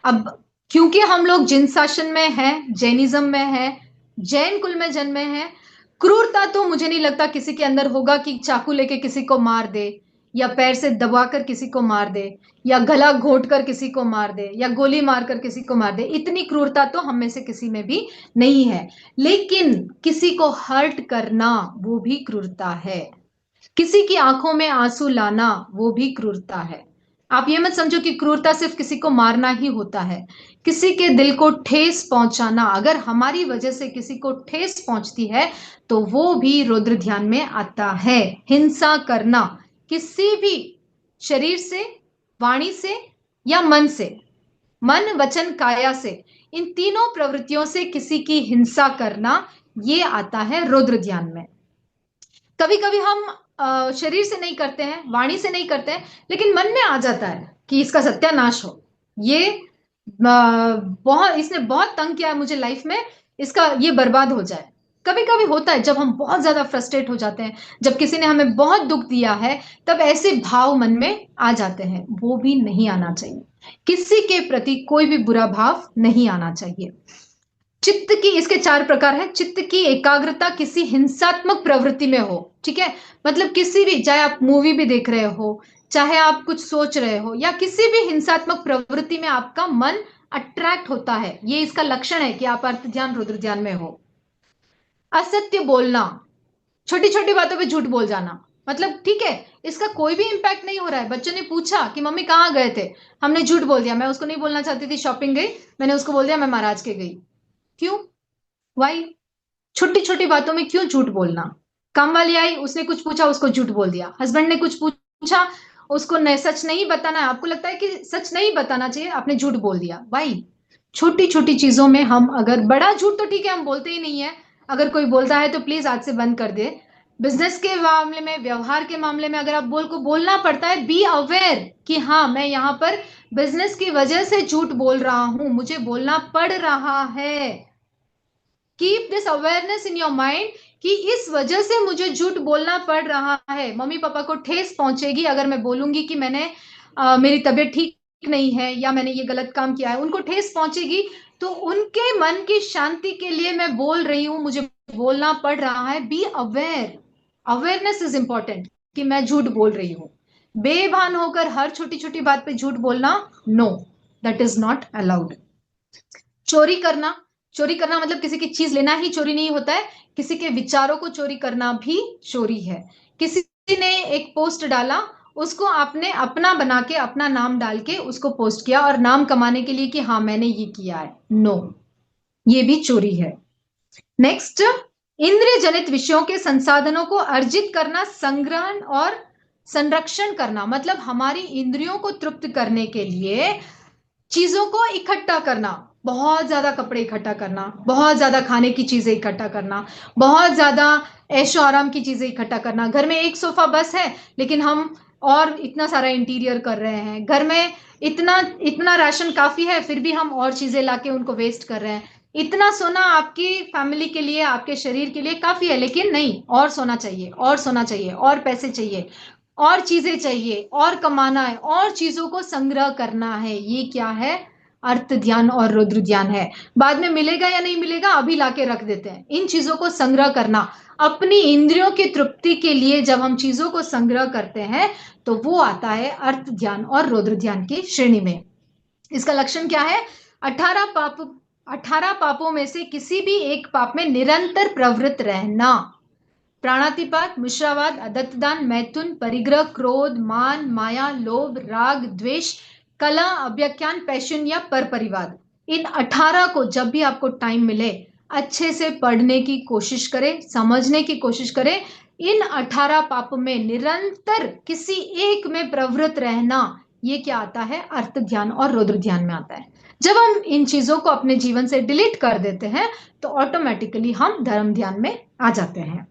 अब क्योंकि हम लोग जिन शासन में हैं, जैनिज्म में है, जैन कुल में जन्मे हैं, क्रूरता तो मुझे नहीं लगता किसी के अंदर होगा कि चाकू लेके किसी को मार दे, या पैर से दबाकर किसी को मार दे, या गला घोंट कर किसी को मार दे, या गोली मारकर किसी को मार दे। इतनी क्रूरता तो हम में से किसी में भी नहीं है। लेकिन किसी को हर्ट करना वो भी क्रूरता है। किसी की आंखों में आंसू लाना वो भी क्रूरता है। आप ये मत समझो कि क्रूरता सिर्फ किसी को मारना ही होता है। किसी के दिल को ठेस पहुंचाना, अगर हमारी वजह से किसी को ठेस पहुंचती है तो वो भी रौद्र ध्यान में आता है। हिंसा करना किसी भी शरीर से, वाणी से या मन से, मन वचन काया से, इन तीनों प्रवृत्तियों से किसी की हिंसा करना, ये आता है रौद्र ध्यान में। कभी कभी हम शरीर से नहीं करते हैं, वाणी से नहीं करते हैं, लेकिन मन में आ जाता है कि इसका सत्यानाश हो, ये बहुत, इसने बहुत तंग किया है मुझे लाइफ में, इसका ये बर्बाद हो जाए। कभी कभी होता है जब हम बहुत ज्यादा फ्रस्ट्रेट हो जाते हैं, जब किसी ने हमें बहुत दुख दिया है, तब ऐसे भाव मन में आ जाते हैं। वो भी नहीं आना चाहिए। किसी के प्रति कोई भी बुरा भाव नहीं आना चाहिए। चित्त की, इसके 4 प्रकार हैं। चित्त की एकाग्रता किसी हिंसात्मक प्रवृत्ति में हो, ठीक है, मतलब किसी भी, चाहे आप मूवी भी देख रहे हो, चाहे आप कुछ सोच रहे हो, या किसी भी हिंसात्मक प्रवृत्ति में आपका मन अट्रैक्ट होता है, ये इसका लक्षण है कि आप अर्थ ध्यान, रुद्र ध्यान में हो। असत्य बोलना, छोटी छोटी बातों पे झूठ बोल जाना, मतलब ठीक है, इसका कोई भी इंपैक्ट नहीं हो रहा है। बच्चों ने पूछा कि मम्मी कहाँ गए थे, हमने झूठ बोल दिया। मैं उसको नहीं बोलना चाहती थी शॉपिंग गई, मैंने उसको बोल दिया मैं महाराज के गई। क्यों? वाई? छोटी छोटी बातों में क्यों झूठ बोलना? काम वाली आई, उसने कुछ पूछा, उसको झूठ बोल दिया। हस्बैंड ने कुछ पूछा, उसको सच नहीं बताना है, आपको लगता है कि सच नहीं बताना चाहिए, आपने झूठ बोल दिया। वाई? छोटी छोटी चीजों में हम, अगर बड़ा झूठ तो ठीक है, हम बोलते ही नहीं है, अगर कोई बोलता है तो प्लीज आज से बंद कर दे। बिजनेस के मामले में, व्यवहार के मामले में अगर आप बोलना पड़ता है, बी अवेयर कि हाँ मैं यहाँ पर बिजनेस की वजह से झूठ बोल रहा हूं, मुझे बोलना पड़ रहा है। Keep this awareness in your mind कि इस वजह से मुझे झूठ बोलना पड़ रहा है। मम्मी पापा को ठेस पहुंचेगी अगर मैं बोलूंगी कि मैंने मेरी तबीयत ठीक नहीं है, या मैंने ये गलत काम किया है, उनको ठेस पहुंचेगी, तो उनके मन की शांति के लिए मैं बोल रही हूं, मुझे बोलना पड़ रहा है। Be aware, awareness is important कि मैं झूठ बोल रही हूं। बेभान होकर हर छोटी छोटी बात पे झूठ बोलना, no, that is not allowed. चोरी करना, चोरी करना मतलब किसी की चीज लेना ही चोरी नहीं होता है, किसी के विचारों को चोरी करना भी चोरी है। किसी ने एक पोस्ट डाला, उसको आपने अपना बना के, अपना नाम डाल के उसको पोस्ट किया, और नाम कमाने के लिए कि हाँ मैंने ये किया है, नो, ये भी चोरी है। नेक्स्ट, इंद्रिय जनित विषयों के संसाधनों को अर्जित करना, संग्रहण और संरक्षण करना, मतलब हमारी इंद्रियों को तृप्त करने के लिए चीजों को इकट्ठा करना, बहुत ज्यादा कपड़े इकट्ठा करना, बहुत ज्यादा खाने की चीजें इकट्ठा करना, बहुत ज्यादा ऐशो आराम की चीजें इकट्ठा करना। घर में एक सोफा बस है, लेकिन हम और इतना सारा इंटीरियर कर रहे हैं। घर में इतना राशन काफी है, फिर भी हम और चीजें लाके उनको वेस्ट कर रहे हैं। इतना सोना आपकी फैमिली के लिए, आपके शरीर के लिए काफी है, लेकिन नहीं, और सोना चाहिए, और सोना चाहिए, और पैसे चाहिए, और चीजें चाहिए, और कमाना है, और चीजों को संग्रह करना है। ये क्या है? अर्थ ध्यान और रुद्र ध्यान है। बाद में मिलेगा या नहीं मिलेगा, अभी लाके रख देते हैं। इन चीजों को संग्रह करना अपनी इंद्रियों की तृप्ति के लिए, जब हम चीजों को संग्रह करते हैं तो वो आता है अर्थ ध्यान और रुद्र ध्यान की श्रेणी में। इसका लक्षण क्या है? 18 पापों में से किसी भी एक पाप में निरंतर प्रवृत्त रहना। प्राणातिपात, मिश्रावाद, अदत्तदान, मैथुन, परिग्रह, क्रोध, मान, माया, लोभ, राग, द्वेष, कला, अव्याख्यान, पैशन या परपरिवाद। इन 18 को जब भी आपको टाइम मिले अच्छे से पढ़ने की कोशिश करें, समझने की कोशिश करें। इन 18 पापों में निरंतर किसी एक में प्रवृत्त रहना, ये क्या आता है? अर्थ ध्यान और रुद्र ध्यान में आता है। जब हम इन चीजों को अपने जीवन से डिलीट कर देते हैं तो ऑटोमेटिकली हम धर्म ध्यान में आ जाते हैं।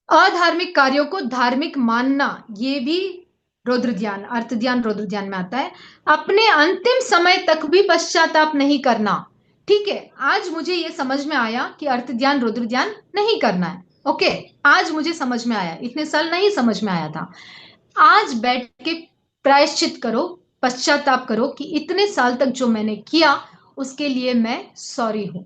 अधार्मिक कार्यों को धार्मिक मानना, ये भी रुद्र ध्यान, अर्थ ध्यान, रुद्र ध्यान में आता है। अपने अंतिम समय तक भी पश्चाताप नहीं करना। ठीक है, आज मुझे ये समझ में आया कि अर्थ ध्यान, रुद्र ध्यान नहीं करना है। ओके, आज मुझे समझ में आया, इतने साल नहीं समझ में आया था। आज बैठ के प्रायश्चित करो, पश्चाताप करो कि इतने साल तक जो मैंने किया उसके लिए मैं सॉरी हूं।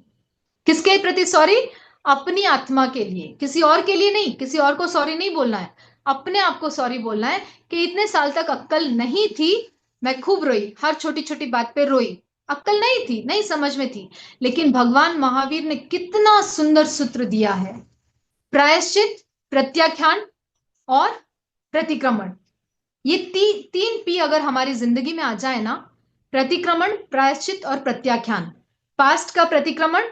किसके प्रति सॉरी? अपनी आत्मा के लिए, किसी और के लिए नहीं। किसी और को सॉरी नहीं बोलना है, अपने आप को सॉरी बोलना है कि इतने साल तक अक्कल नहीं थी, मैं खूब रोई, हर छोटी छोटी बात पे रोई, अक्कल नहीं थी, नहीं समझ में थी। लेकिन भगवान महावीर ने कितना सुंदर सूत्र दिया है, प्रायश्चित, प्रत्याख्यान और प्रतिक्रमण। ये तीन पी अगर हमारी जिंदगी में आ जाए ना, प्रतिक्रमण, प्रायश्चित और प्रत्याख्यान, पास्ट का प्रतिक्रमण,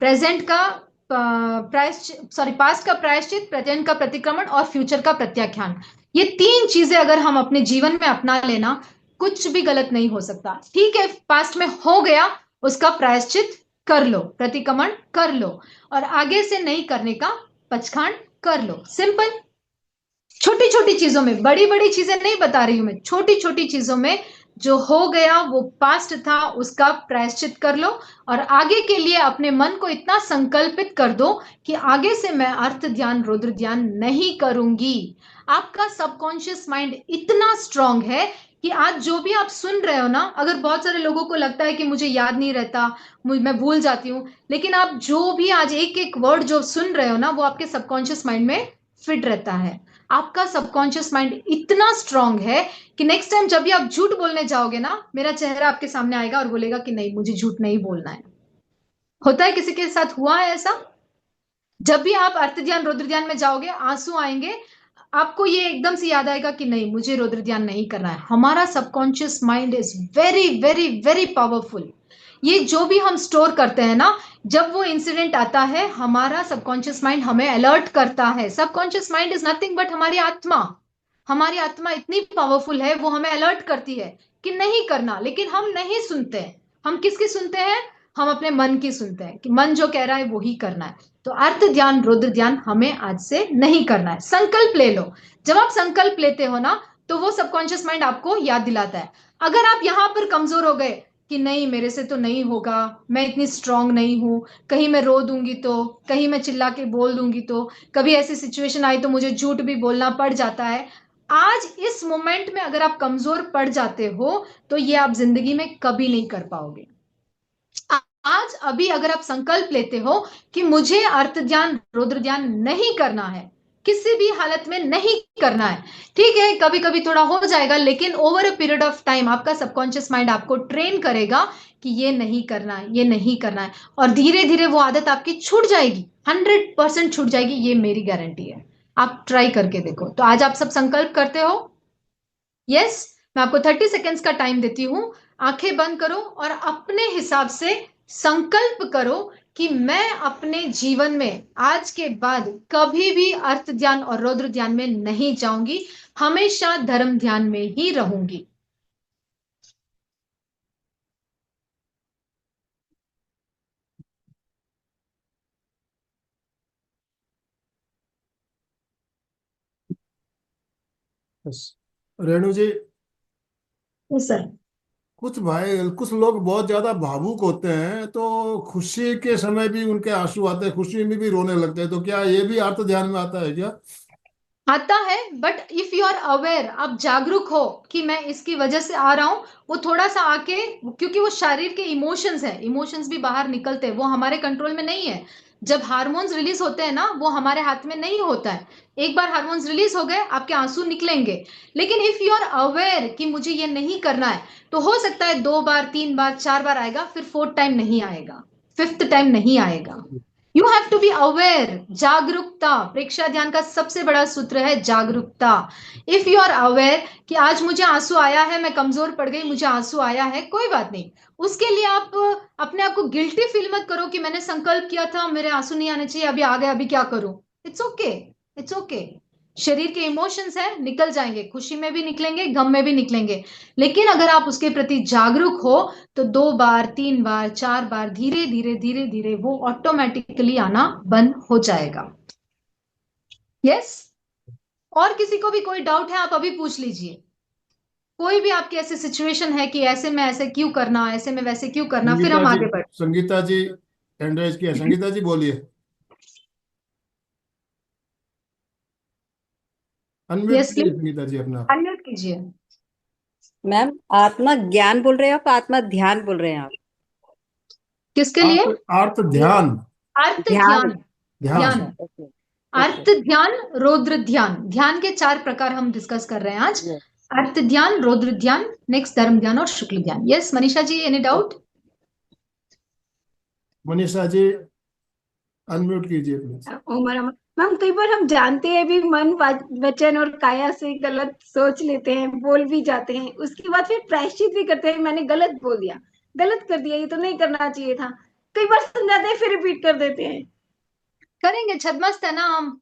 प्रेजेंट का पास्ट का प्रायश्चित, प्रेजेंट का प्रतिक्रमण और फ्यूचर का प्रत्याख्यान, ये तीन चीजें अगर हम अपने जीवन में अपना लेना, कुछ भी गलत नहीं हो सकता। ठीक है, पास्ट में हो गया, उसका प्रायश्चित कर लो, प्रतिक्रमण कर लो और आगे से नहीं करने का पचखांड कर लो। सिंपल, छोटी छोटी चीजों में, बड़ी बड़ी चीजें नहीं बता रही हूं मैं, छोटी छोटी चीजों में जो हो गया वो पास्ट था, उसका प्रायश्चित कर लो और आगे के लिए अपने मन को इतना संकल्पित कर दो कि आगे से मैं अर्थ ध्यान, रुद्र ध्यान नहीं करूंगी। आपका सबकॉन्शियस माइंड इतना स्ट्रांग है कि आज जो भी आप सुन रहे हो ना, अगर बहुत सारे लोगों को लगता है कि मुझे याद नहीं रहता, मैं भूल जाती हूँ, लेकिन आप जो भी आज एक एक वर्ड जो सुन रहे हो ना, वो आपके सबकॉन्शियस माइंड में फिट रहता है। आपका सबकॉन्शियस माइंड इतना स्ट्रांग है कि नेक्स्ट टाइम जब भी आप झूठ बोलने जाओगे ना, मेरा चेहरा आपके सामने आएगा और बोलेगा कि नहीं, मुझे झूठ नहीं बोलना है। होता है, किसी के साथ हुआ है ऐसा? जब भी आप अर्थ ध्यान, रुद्र ध्यान में जाओगे, आंसू आएंगे, आपको ये एकदम से याद आएगा कि नहीं, मुझे रुद्र ध्यान नहीं करना है। हमारा subconscious mind is very very very powerful. ये जो भी हम स्टोर करते हैं ना, जब वो इंसिडेंट आता है, हमारा सबकॉन्शियस माइंड हमें अलर्ट करता है। Subconscious mind is nothing but हमारी आत्मा। हमारी आत्मा इतनी पावरफुल है, वो हमें अलर्ट करती है कि नहीं करना, लेकिन हम नहीं सुनते। हम किसकी सुनते हैं? हम अपने मन की सुनते हैं कि मन जो कह रहा है वो ही करना है। तो अर्थ ध्यान, रुद्र ध्यान हमें आज से नहीं करना है। संकल्प ले लो। जब आप संकल्प लेते हो ना, तो वो सबकॉन्शियस माइंड आपको याद दिलाता है। अगर आप यहां पर कमजोर हो गए कि नहीं, मेरे से तो नहीं होगा, मैं इतनी स्ट्रांग नहीं हूं, कहीं मैं रो दूंगी तो, कहीं मैं चिल्ला के बोल दूंगी तो, कभी ऐसी सिचुएशन आई तो मुझे झूठ भी बोलना पड़ जाता है। आज इस मोमेंट में अगर आप कमजोर पड़ जाते हो तो ये आप जिंदगी में कभी नहीं कर पाओगे। आज अभी अगर आप संकल्प लेते हो कि मुझे अर्थ ध्यान, रुद्र ध्यान नहीं करना है, किसी भी हालत में नहीं करना है, ठीक है, कभी कभी थोड़ा हो जाएगा, लेकिन over a period of time आपका सबकॉन्शियस माइंड आपको ट्रेन करेगा कि ये नहीं करना है, ये नहीं करना है, और धीरे धीरे वो आदत आपकी छूट जाएगी, 100% छूट जाएगी, ये मेरी गारंटी है। आप ट्राई करके देखो। तो आज आप सब संकल्प करते हो? यस, मैं आपको 30 सेकेंड्स का टाइम देती हूं। आंखें बंद करो और अपने हिसाब से संकल्प करो कि मैं अपने जीवन में आज के बाद कभी भी अर्थ ध्यान और रुद्र ध्यान में नहीं जाऊंगी, हमेशा धर्म ध्यान में ही रहूंगी। रेणु जी, सर, कुछ लोग बहुत ज्यादा भावुक होते हैं, तो खुशी के समय भी उनके आंसू आते हैं, खुशी में भी रोने लगते हैं, तो क्या ये भी अर्थ ध्यान में आता है क्या? आता है, but if you are aware, आप जागरूक हो कि मैं इसकी वजह से आ रहा हूं, वो थोड़ा सा आके, क्योंकि वो शरीर के इमोशंस है, इमोशंस भी बाहर निकलते हैं, वो हमारे कंट्रोल में नहीं है। जब हार्मोन्स रिलीज होते हैं ना, वो हमारे हाथ में नहीं होता है। एक बार हार्मोन्स रिलीज हो गए, आपके आंसू निकलेंगे। लेकिन इफ यू आर अवेयर कि मुझे ये नहीं करना है, तो हो सकता है 2 बार, 3 बार, 4 बार आएगा, फिर 4th टाइम नहीं आएगा, 5th टाइम नहीं आएगा। You have to be aware. जागरूकता, प्रेक्षा ध्यान का सबसे बड़ा सूत्र है जागरूकता। इफ यू आर अवेयर कि आज मुझे आंसू आया है, मैं कमजोर पड़ गई, मुझे आंसू आया है, कोई बात नहीं। उसके लिए आप अपने आप को गिल्टी फील मत करो कि मैंने संकल्प किया था, मेरे आंसू नहीं आने चाहिए, अभी आ गए, अभी क्या करूं। It's okay, it's okay. शरीर के इमोशंस है, निकल जाएंगे, खुशी में भी निकलेंगे, गम में भी निकलेंगे। लेकिन अगर आप उसके प्रति जागरूक हो, तो 2 बार, 3 बार, 4 बार, धीरे धीरे धीरे धीरे वो ऑटोमेटिकली आना बंद हो जाएगा। यस? और किसी को भी कोई डाउट है, आप अभी पूछ लीजिए। कोई भी आपकी ऐसी सिचुएशन है कि ऐसे में ऐसे क्यों करना, ऐसे में वैसे क्यों करना, फिर हम आगे बढ़े। संगीता जी हैंड रेज किया। संगीता जी बोलिए, अनम्यूट यस कीजिए प्लीज, संगीता जी अपना। अनम्यूट कीजिए। मैम, आत्मा ज्ञान बोल रहे हैं आप, आत्मा ध्यान बोल रहे हैं आप? किसके लिए? अर्थ ध्यान, अर्थ ध्यान। ध्यान, ध्यान। ध्यान, ओके, अर्थ ध्यान, रौद्र ध्यान। ध्यान के 4 प्रकार हम डिस्कस कर रहे हैं आज। Yes. अर्थ ध्यान, रौद्र ध्यान, नेक्स्ट धर्म ध्यान और शुक्ल ध्यान। Yes Manisha ji, any doubt? Manisha ji unmute कीजिए प्लीज। उमर मैम, कई बार हम जानते हैं भी, मन वचन और काया से गलत सोच लेते हैं, बोल भी जाते हैं, उसके बाद फिर प्रायश्चित भी करते हैं, मैंने गलत बोल दिया, गलत कर दिया, ये तो नहीं करना चाहिए था। कई बार समझाते हैं, फिर रिपीट कर देते हैं। करेंगे, छदमस्त है ना हम,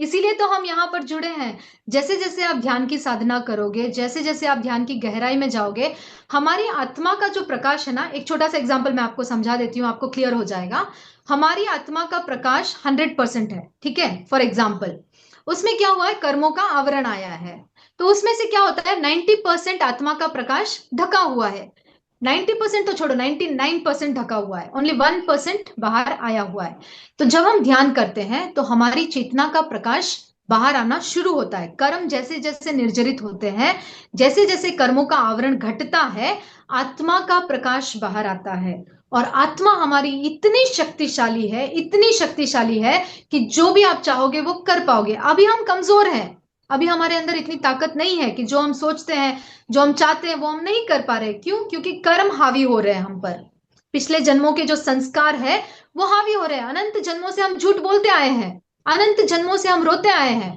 इसीलिए तो हम यहाँ पर जुड़े हैं। जैसे जैसे आप ध्यान की साधना करोगे, जैसे जैसे आप ध्यान की गहराई में जाओगे, हमारी आत्मा का जो प्रकाश है ना, एक छोटा सा एग्जांपल मैं आपको समझा देती हूँ, आपको क्लियर हो जाएगा। हमारी आत्मा का प्रकाश 100% है, ठीक है। फॉर एग्जाम्पल, उसमें क्या हुआ है, कर्मों का आवरण आया है, तो उसमें से क्या होता है, 90% आत्मा का प्रकाश ढका हुआ है। 90% तो छोड़ो, 99% ढका हुआ है, ओनली 1% बाहर आया हुआ है। तो जब हम ध्यान करते हैं, तो हमारी चेतना का प्रकाश बाहर आना शुरू होता है। कर्म जैसे जैसे निर्जरित होते हैं, जैसे जैसे कर्मों का आवरण घटता है, आत्मा का प्रकाश बाहर आता है। और आत्मा हमारी इतनी शक्तिशाली है, इतनी शक्तिशाली है कि जो भी आप चाहोगे वो कर पाओगे। अभी हम कमजोर हैं, अभी हमारे अंदर इतनी ताकत नहीं है कि जो हम सोचते हैं, जो हम चाहते हैं, वो हम नहीं कर पा रहे। क्यों? क्योंकि कर्म हावी हो रहे हैं हम पर। पिछले जन्मों के जो संस्कार है वो हावी हो रहे हैं। अनंत जन्मों से हम झूठ बोलते आए हैं, अनंत जन्मों से हम रोते आए हैं,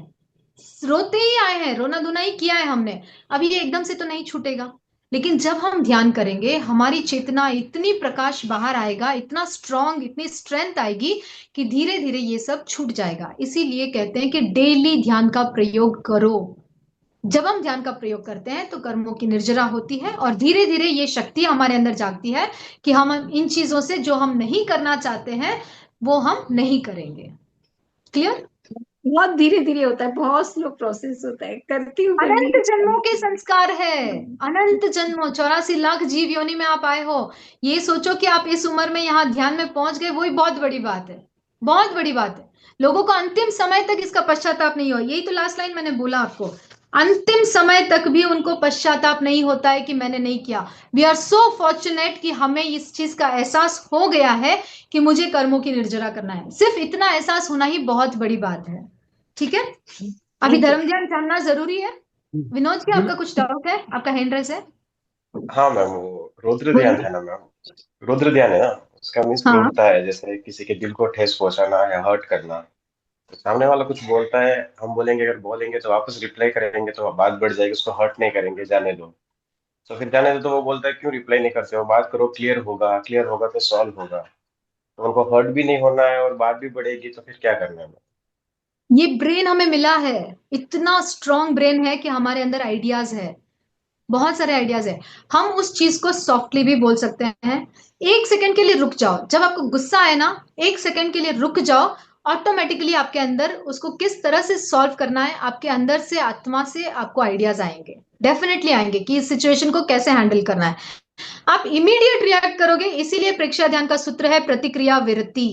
रोते ही आए हैं, रोना धोना ही किया है हमने। अब ये एकदम से तो नहीं छूटेगा। लेकिन जब हम ध्यान करेंगे, हमारी चेतना इतनी प्रकाश बाहर आएगा, इतना स्ट्रांग, इतनी स्ट्रेंथ आएगी कि धीरे धीरे ये सब छूट जाएगा। इसीलिए कहते हैं कि डेली ध्यान का प्रयोग करो। जब हम ध्यान का प्रयोग करते हैं तो कर्मों की निर्जरा होती है, और धीरे धीरे ये शक्ति हमारे अंदर जागती है कि हम इन चीजों से जो हम नहीं करना चाहते हैं वो हम नहीं करेंगे। क्लियर? बहुत धीरे धीरे होता है, बहुत स्लो प्रोसेस होता है, करती हूँ फिर भी। अनंत जन्मों के संस्कार है, अनंत जन्मों, 84 लाख जीव योनि में आप आए हो। ये सोचो कि आप इस उम्र में यहाँ ध्यान में पहुंच गए, वही बहुत बड़ी बात है, बहुत बड़ी बात है। लोगों को अंतिम समय तक इसका पश्चाताप नहीं हो। यही तो लास्ट लाइन मैंने बोला आपको, अंतिम समय तक भी उनको पश्चाताप नहीं होता है कि मैंने नहीं किया। वी आर सो फॉर्चुनेट कि हमें इस चीज का एहसास हो गया है कि मुझे कर्मों की निर्जरा करना है। सिर्फ इतना एहसास होना ही बहुत बड़ी बात है। ठीक है, अभी धर्म ध्यान जानना जरूरी है। विनोद जी, आपका कुछ डाउट है? आपका हैंड रेस है। हाँ मैम, वो रुद्र ध्यान है ना मैम? रुद्र ध्यान है ना, उसका मीन्स हाँ, क्रूरता है, जैसे किसी के दिल को ठेस पहुंचाना या हर्ट करना। तो सामने वाला कुछ बोलता है, हम बोलेंगे, अगर बोलेंगे तो वापस रिप्लाई करेंगे तो बात बढ़ जाएगी, उसको हर्ट नहीं करेंगे, जाने दो। तो फिर जाने दो, तो वो बोलता है क्यों रिप्लाई नहीं करते हो, बात करो, क्लियर होगा, क्लियर होगा तो सॉल्व होगा। तो उनको हर्ट भी नहीं होना है और बात भी बढ़ेगी, तो फिर क्या करना है मैम? ये ब्रेन हमें मिला है, इतना स्ट्रॉन्ग ब्रेन है कि हमारे अंदर आइडियाज है, बहुत सारे आइडियाज है। हम उस चीज को सॉफ्टली भी बोल सकते हैं। 1 सेकंड के लिए रुक जाओ, जब आपको गुस्सा आए ना, 1 सेकंड के लिए रुक जाओ। ऑटोमेटिकली आपके अंदर उसको किस तरह से सॉल्व करना है, आपके अंदर से, आत्मा से आपको आइडियाज आएंगे, डेफिनेटली आएंगे कि इस सिचुएशन को कैसे हैंडल करना है। आप इमीडिएट रिएक्ट करोगे, इसीलिए प्रेक्षा ध्यान का सूत्र है प्रतिक्रिया विरति।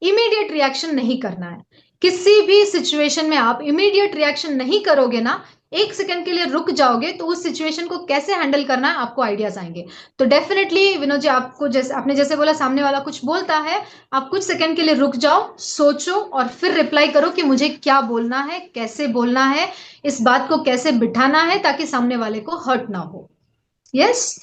इमीडिएट रिएक्शन नहीं करना है। किसी भी सिचुएशन में आप इमीडिएट रिएक्शन नहीं करोगे ना, 1 सेकंड के लिए रुक जाओगे, तो उस सिचुएशन को कैसे हैंडल करना है आपको आइडियाज आएंगे। तो डेफिनेटली विनोद जी, आपको जैसे आपने जैसे बोला, सामने वाला कुछ बोलता है, आप कुछ सेकंड के लिए रुक जाओ, सोचो और फिर रिप्लाई करो कि मुझे क्या बोलना है, कैसे बोलना है, इस बात को कैसे बिठाना है ताकि सामने वाले को हर्ट ना हो। यस,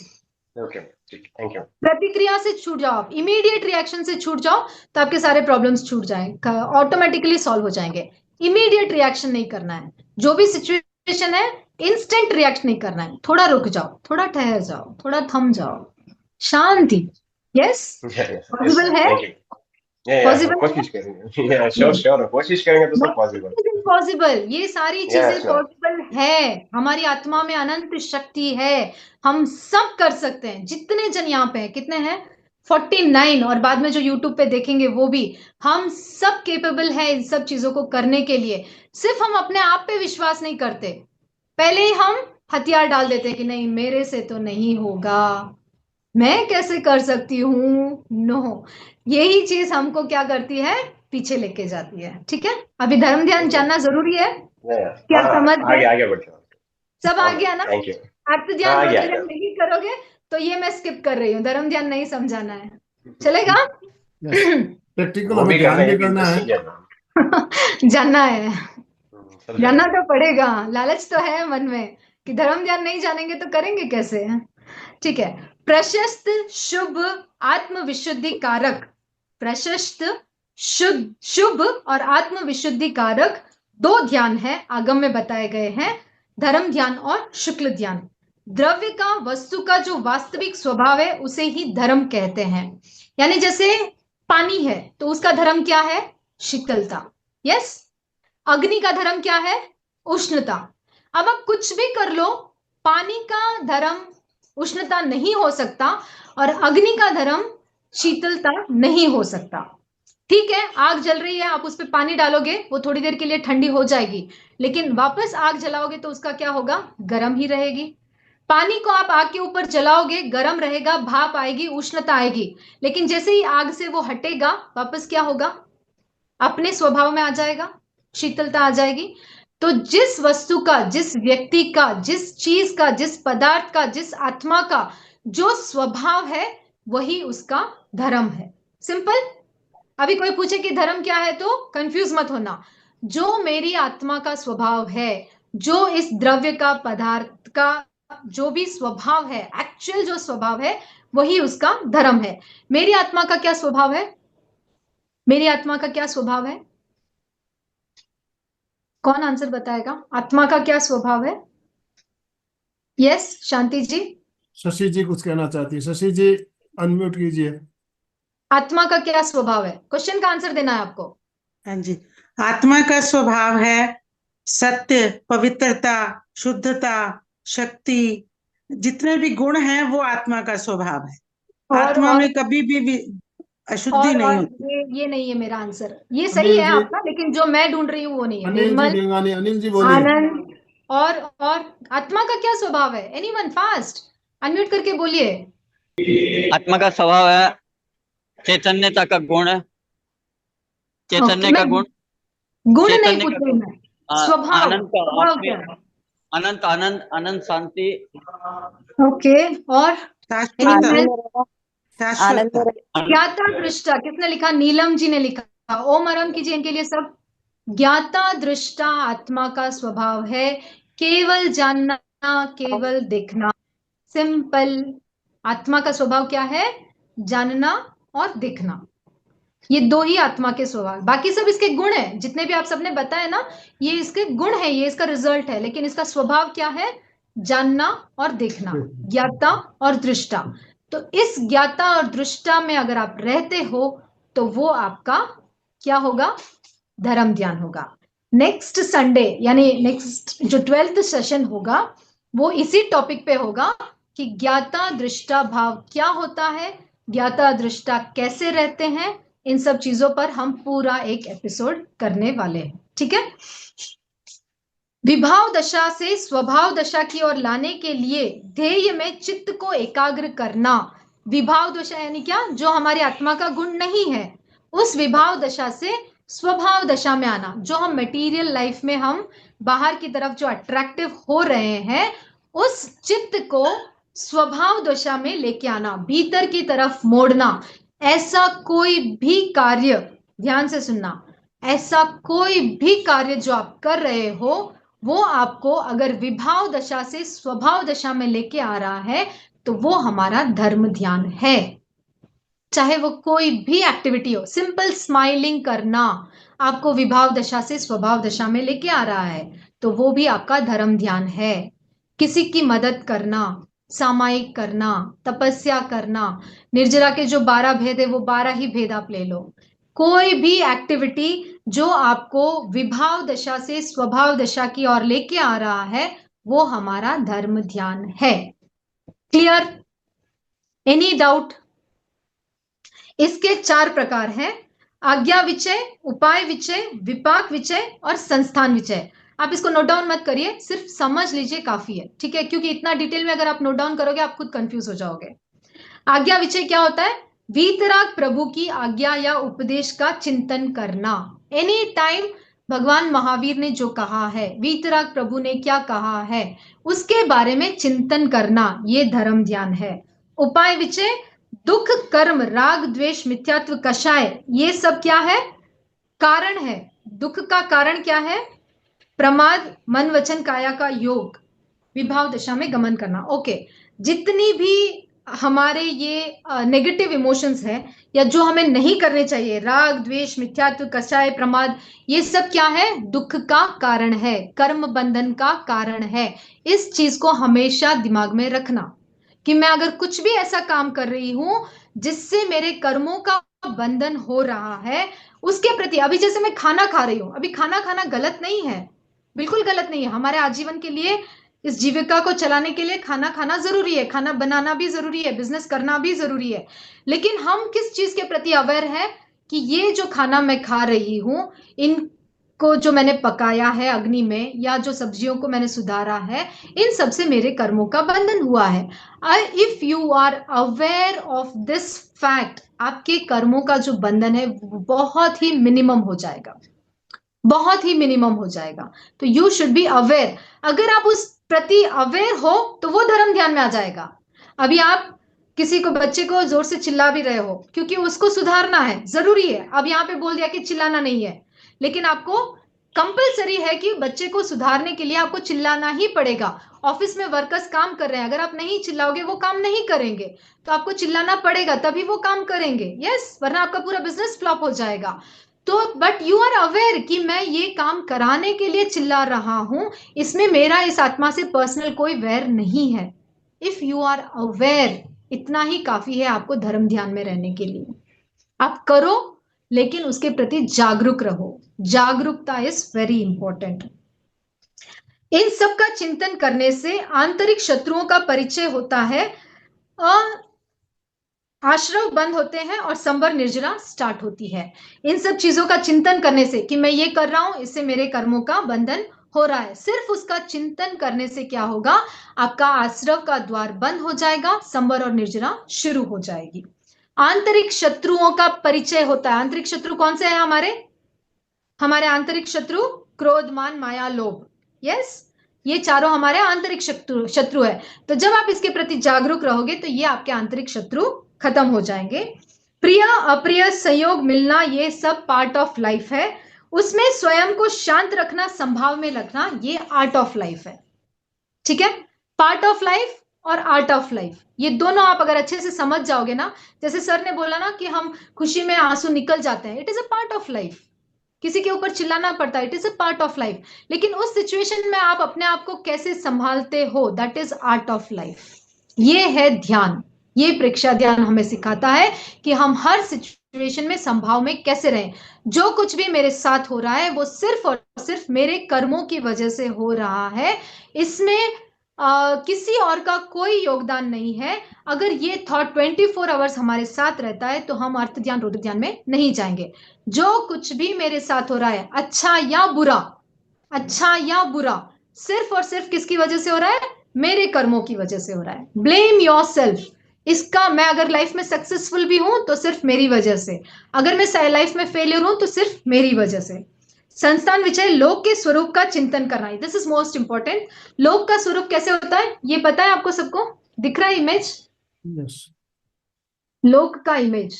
ओके, ठीक, थैंक यू। प्रतिक्रिया से छूट जाओ, आप इमीडिएट रिएक्शन से छूट जाओ, तो आपके सारे प्रॉब्लम्स छूट जाएंगे, ऑटोमेटिकली सॉल्व हो जाएंगे। इमीडिएट रिएक्शन नहीं करना है, जो भी सिचुएशन है इंस्टेंट रिएक्ट नहीं करना है, थोड़ा रुक जाओ, थोड़ा ठहर जाओ, थोड़ा थम जाओ, शांति। यस, पॉसिबल है, पॉसिबल कोशिश करेंगे, श्योर कोशिश करेंगे तो सब पॉसिबल। पॉसिबल, ये सारी चीजें sure. पॉसिबल है, हमारी आत्मा में अनंत शक्ति है, हम सब कर सकते हैं। जितने जन यहाँ पे हैं, कितने हैं, 49, और बाद में जो यूट्यूब पे देखेंगे वो भी, हम सब केपेबल है इन सब चीजों को करने के लिए। सिर्फ हम अपने आप पे विश्वास नहीं करते, पहले ही हम हथियार डाल देते हैं कि नहीं, मेरे से तो नहीं होगा, मैं कैसे कर सकती हूँ। नो, यही चीज हमको क्या करती है, पीछे लेके जाती है। ठीक है, अभी धर्म ध्यान जानना जरूरी है, क्या समझ गए? आगे बढ़ते हैं। सब आ गया ना? Thank you. अर्थ ध्यान नहीं करोगे तो ये मैं स्किप कर रही हूँ, धर्म ध्यान नहीं समझाना है, चलेगा? प्रैक्टिकल हमें ध्यान भी करना है, जानना है, जानना तो पड़ेगा, लालच तो है मन में कि धर्म ध्यान नहीं जानेंगे तो करेंगे कैसे। ठीक है, प्रशस्त शुभ आत्म विशुद्धि कारक, प्रशस्त शुभ और आत्म विशुद्धि कारक 2 ध्यान है, आगम में बताए गए हैं, धर्म ध्यान और शुक्ल ध्यान। द्रव्य का, वस्तु का जो वास्तविक स्वभाव है उसे ही धर्म कहते हैं। यानी जैसे पानी है तो उसका धर्म क्या है, शीतलता। यस, अग्नि का धर्म क्या है, उष्णता। अब आप कुछ भी कर लो, पानी का धर्म उष्णता नहीं हो सकता और अग्नि का धर्म शीतलता नहीं हो सकता। ठीक है, आग जल रही है, आप उस पर पानी डालोगे, वो थोड़ी देर के लिए ठंडी हो जाएगी, लेकिन वापस आग जलाओगे तो उसका क्या होगा, गर्म ही रहेगी। पानी को आप आग के ऊपर जलाओगे, गर्म रहेगा, भाप आएगी, उष्णता आएगी, लेकिन जैसे ही आग से वो हटेगा, वापस क्या होगा, अपने स्वभाव में आ जाएगा, शीतलता आ जाएगी। तो जिस वस्तु का, जिस व्यक्ति का, जिस चीज का, जिस पदार्थ का, जिस आत्मा का जो स्वभाव है वही उसका धर्म है। सिंपल। अभी कोई पूछे कि धर्म क्या है तो कंफ्यूज मत होना, जो मेरी आत्मा का स्वभाव है, जो इस द्रव्य का, पदार्थ का जो भी स्वभाव है, एक्चुअल जो स्वभाव है वही उसका धर्म है। मेरी आत्मा का क्या स्वभाव है, मेरी आत्मा का क्या स्वभाव है, कौन आंसर बताएगा, आत्मा का क्या स्वभाव है? यस, शांति जी। शशि जी कुछ कहना चाहती है, शशि जी अनम्यूट कीजिए। आत्मा का क्या स्वभाव है, क्वेश्चन का आंसर देना है आपको। हाँ जी, आत्मा का स्वभाव है सत्य, पवित्रता, शुद्धता, शक्ति, जितने भी गुण हैं वो आत्मा का स्वभाव है। आत्मा में कभी भी अशुद्धि नहीं होती। ये नहीं है मेरा आंसर, ये सही है आपका, लेकिन जो मैं ढूंढ रही हूँ वो नहीं है। अनिल जी बोलिए। आनंद और आत्मा का क्या स्वभाव है, एनीवन फास्ट अनम्यूट करके बोलिए। आत्मा का स्वभाव है चैतन्यता का गुण, चैतन्य का गुण नहीं पूछ रही मैं, स्वभाव, स्वभाव क्या है? अनंत आनंद, अनंत शांति। ओके, और शाश्वत। ज्ञाता दृष्टा किसने लिखा, नीलम जी ने लिखा, ओम आराम कीजिए इनके लिए सब। ज्ञाता दृष्टा आत्मा का स्वभाव है, केवल जानना, केवल देखना। सिंपल। आत्मा का स्वभाव क्या है, जानना और देखना, ये 2 ही आत्मा के स्वभाव, बाकी सब इसके गुण है, जितने भी आप सबने बताए ना, ये इसके गुण है, ये इसका रिजल्ट है, लेकिन इसका स्वभाव क्या है, जानना और देखना, ज्ञाता और दृष्टा। तो इस ज्ञाता और दृष्टा में अगर आप रहते हो तो वो आपका क्या होगा, धर्म ध्यान होगा। नेक्स्ट संडे यानी नेक्स्ट जो 12th सेशन होगा वो इसी टॉपिक पे होगा कि ज्ञाता दृष्टा भाव क्या होता है, ज्ञाता दृष्टा कैसे रहते हैं, इन सब चीजों पर हम पूरा एक एपिसोड करने वाले हैं। ठीक है, विभाव दशा से स्वभाव दशा की ओर लाने के लिए ध्येय में चित्त को एकाग्र करना। विभाव दशा यानी क्या, जो हमारी आत्मा का गुण नहीं है, उस विभाव दशा से स्वभाव दशा में आना, जो हम मटेरियल लाइफ में हम बाहर की तरफ जो अट्रैक्टिव हो रहे हैं, उस चित्त को स्वभाव दशा में लेके आना, भीतर की तरफ मोड़ना। ऐसा कोई भी कार्य, ध्यान से सुनना, ऐसा कोई भी कार्य जो आप कर रहे हो, वो आपको अगर विभाव दशा से स्वभाव दशा में लेके आ रहा है तो वो हमारा धर्म ध्यान है। चाहे वो कोई भी एक्टिविटी हो, सिंपल स्माइलिंग करना आपको विभाव दशा से स्वभाव दशा में लेके आ रहा है तो वो भी आपका धर्म ध्यान है। किसी की मदद करना, सामायिक करना, तपस्या करना, निर्जरा के जो 12 भेद है वो 12 ही भेद आप ले लो। कोई भी एक्टिविटी जो आपको विभाव दशा से स्वभाव दशा की ओर लेके आ रहा है वो हमारा धर्म ध्यान है। क्लियर? Any doubt? इसके 4 प्रकार हैं, आज्ञा विचय, उपाय विचय, विपाक विचय और संस्थान विचय। आप इसको नोट डाउन मत करिए, सिर्फ समझ लीजिए, काफी है, ठीक है? क्योंकि इतना डिटेल में अगर आप नोट डाउन करोगे आप खुद कंफ्यूज हो जाओगे। आज्ञा विचय क्या होता है? वीतराग प्रभु की आज्ञा या उपदेश का चिंतन करना। एनी टाइम भगवान महावीर ने जो कहा है, वीतराग प्रभु ने क्या कहा है, उसके बारे में चिंतन करना, ये धर्म ध्यान है। उपाय विचय, दुख, कर्म, राग, द्वेष, मिथ्यात्व, कषाय, ये सब क्या है? कारण है। दुख का कारण क्या है? प्रमाद, मन, वचन, काया का योग, विभाव दशा में गमन करना। ओके, जितनी भी हमारे ये नेगेटिव इमोशंस है या जो हमें नहीं करने चाहिए, राग, द्वेष, मिथ्यात्व, कषाय, प्रमाद, ये सब क्या है? दुख का कारण है, कर्म बंधन का कारण है। इस चीज को हमेशा दिमाग में रखना कि मैं अगर कुछ भी ऐसा काम कर रही हूं जिससे मेरे कर्मों का बंधन हो रहा है, उसके प्रति, अभी जैसे मैं खाना खा रही हूं, अभी खाना खाना गलत नहीं है, बिल्कुल गलत नहीं है। हमारे आजीवन के लिए, इस जीविका को चलाने के लिए खाना खाना जरूरी है, खाना बनाना भी जरूरी है, बिजनेस करना भी जरूरी है। लेकिन हम किस चीज के प्रति अवेयर है कि ये जो खाना मैं खा रही हूं, इनको जो मैंने पकाया है अग्नि में, या जो सब्जियों को मैंने सुधारा है, इन सब से मेरे कर्मों का बंधन हुआ है। If you are aware of this fact, आपके कर्मों का जो बंधन है वो बहुत ही मिनिमम हो जाएगा, बहुत ही मिनिमम हो जाएगा। तो यू शुड बी अवेयर। अगर आप उस प्रति अवेयर हो तो वो धर्म ध्यान में आ जाएगा। अभी आप किसी को, बच्चे को जोर से चिल्ला भी रहे हो क्योंकि उसको सुधारना है, जरूरी है। अब यहाँ पे बोल दिया कि चिल्लाना नहीं है, लेकिन आपको कंपलसरी है कि बच्चे को सुधारने के लिए आपको चिल्लाना ही पड़ेगा। ऑफिस में वर्कर्स काम कर रहे हैं, अगर आप नहीं चिल्लाओगे वो काम नहीं करेंगे, तो आपको चिल्लाना पड़ेगा तभी वो काम करेंगे। यस, वरना आपका पूरा बिजनेस फ्लॉप हो जाएगा। तो बट यू आर अवेयर कि मैं ये काम कराने के लिए चिल्ला रहा हूं, इसमें मेरा इस आत्मा से पर्सनल कोई वैर नहीं है। इफ यू आर अवेयर, इतना ही काफी है आपको धर्म ध्यान में रहने के लिए। आप करो लेकिन उसके प्रति जागरूक रहो। जागरूकता इज वेरी इंपॉर्टेंट। इन सब का चिंतन करने से आंतरिक शत्रुओं का परिचय होता है, आश्रव बंद होते हैं और संवर निर्जरा स्टार्ट होती है। इन सब चीजों का चिंतन करने से कि मैं ये कर रहा हूं, इससे मेरे कर्मों का बंधन हो रहा है, सिर्फ उसका चिंतन करने से क्या होगा? आपका आश्रव का द्वार बंद हो जाएगा, संवर और निर्जरा शुरू हो जाएगी। आंतरिक शत्रुओं का परिचय होता है। आंतरिक शत्रु कौन से हैं हमारे आंतरिक शत्रु? क्रोध, मान, माया, लोभ। यस, ये चारों हमारे आंतरिक शत्रु है। तो जब आप इसके प्रति जागरूक रहोगे तो ये आपके आंतरिक शत्रु खत्म हो जाएंगे। प्रिय अप्रिय संयोग मिलना, ये सब पार्ट ऑफ लाइफ है। उसमें स्वयं को शांत रखना, संभाव में रखना, ये आर्ट ऑफ लाइफ है। ठीक है? पार्ट ऑफ लाइफ और आर्ट ऑफ लाइफ, ये दोनों आप अगर अच्छे से समझ जाओगे ना, जैसे सर ने बोला ना कि हम खुशी में आंसू निकल जाते हैं, it is a part of life. किसी के ऊपर चिल्लाना पड़ता है, it is a part of life. लेकिन उस सिचुएशन में आप अपने आप को कैसे संभालते हो, that is art of life. ये है ध्यान। ये प्रेक्षा ध्यान हमें सिखाता है कि हम हर सिचुएशन में संभाव में कैसे रहें। जो कुछ भी मेरे साथ हो रहा है वो सिर्फ और सिर्फ मेरे कर्मों की वजह से हो रहा है, इसमें किसी और का कोई योगदान नहीं है। अगर ये थॉट 24 आवर्स हमारे साथ रहता है तो हम अर्थ ध्यान, रुद्र ध्यान में नहीं जाएंगे। जो कुछ भी मेरे साथ हो रहा है, अच्छा या बुरा, सिर्फ और सिर्फ किसकी वजह से हो रहा है? मेरे कर्मों की वजह से हो रहा है। Blame yourself. इसका मैं अगर लाइफ में सक्सेसफुल भी हूं तो सिर्फ मेरी वजह से, अगर मैं लाइफ में फेलियर हूं तो सिर्फ मेरी वजह से। संस्थान विषय लोक के स्वरूप का चिंतन करना, दिस इज मोस्ट इंपॉर्टेंट। लोक का स्वरूप कैसे होता है ये पता है आपको सबको? दिख रहा है इमेज? यस। लोक का इमेज,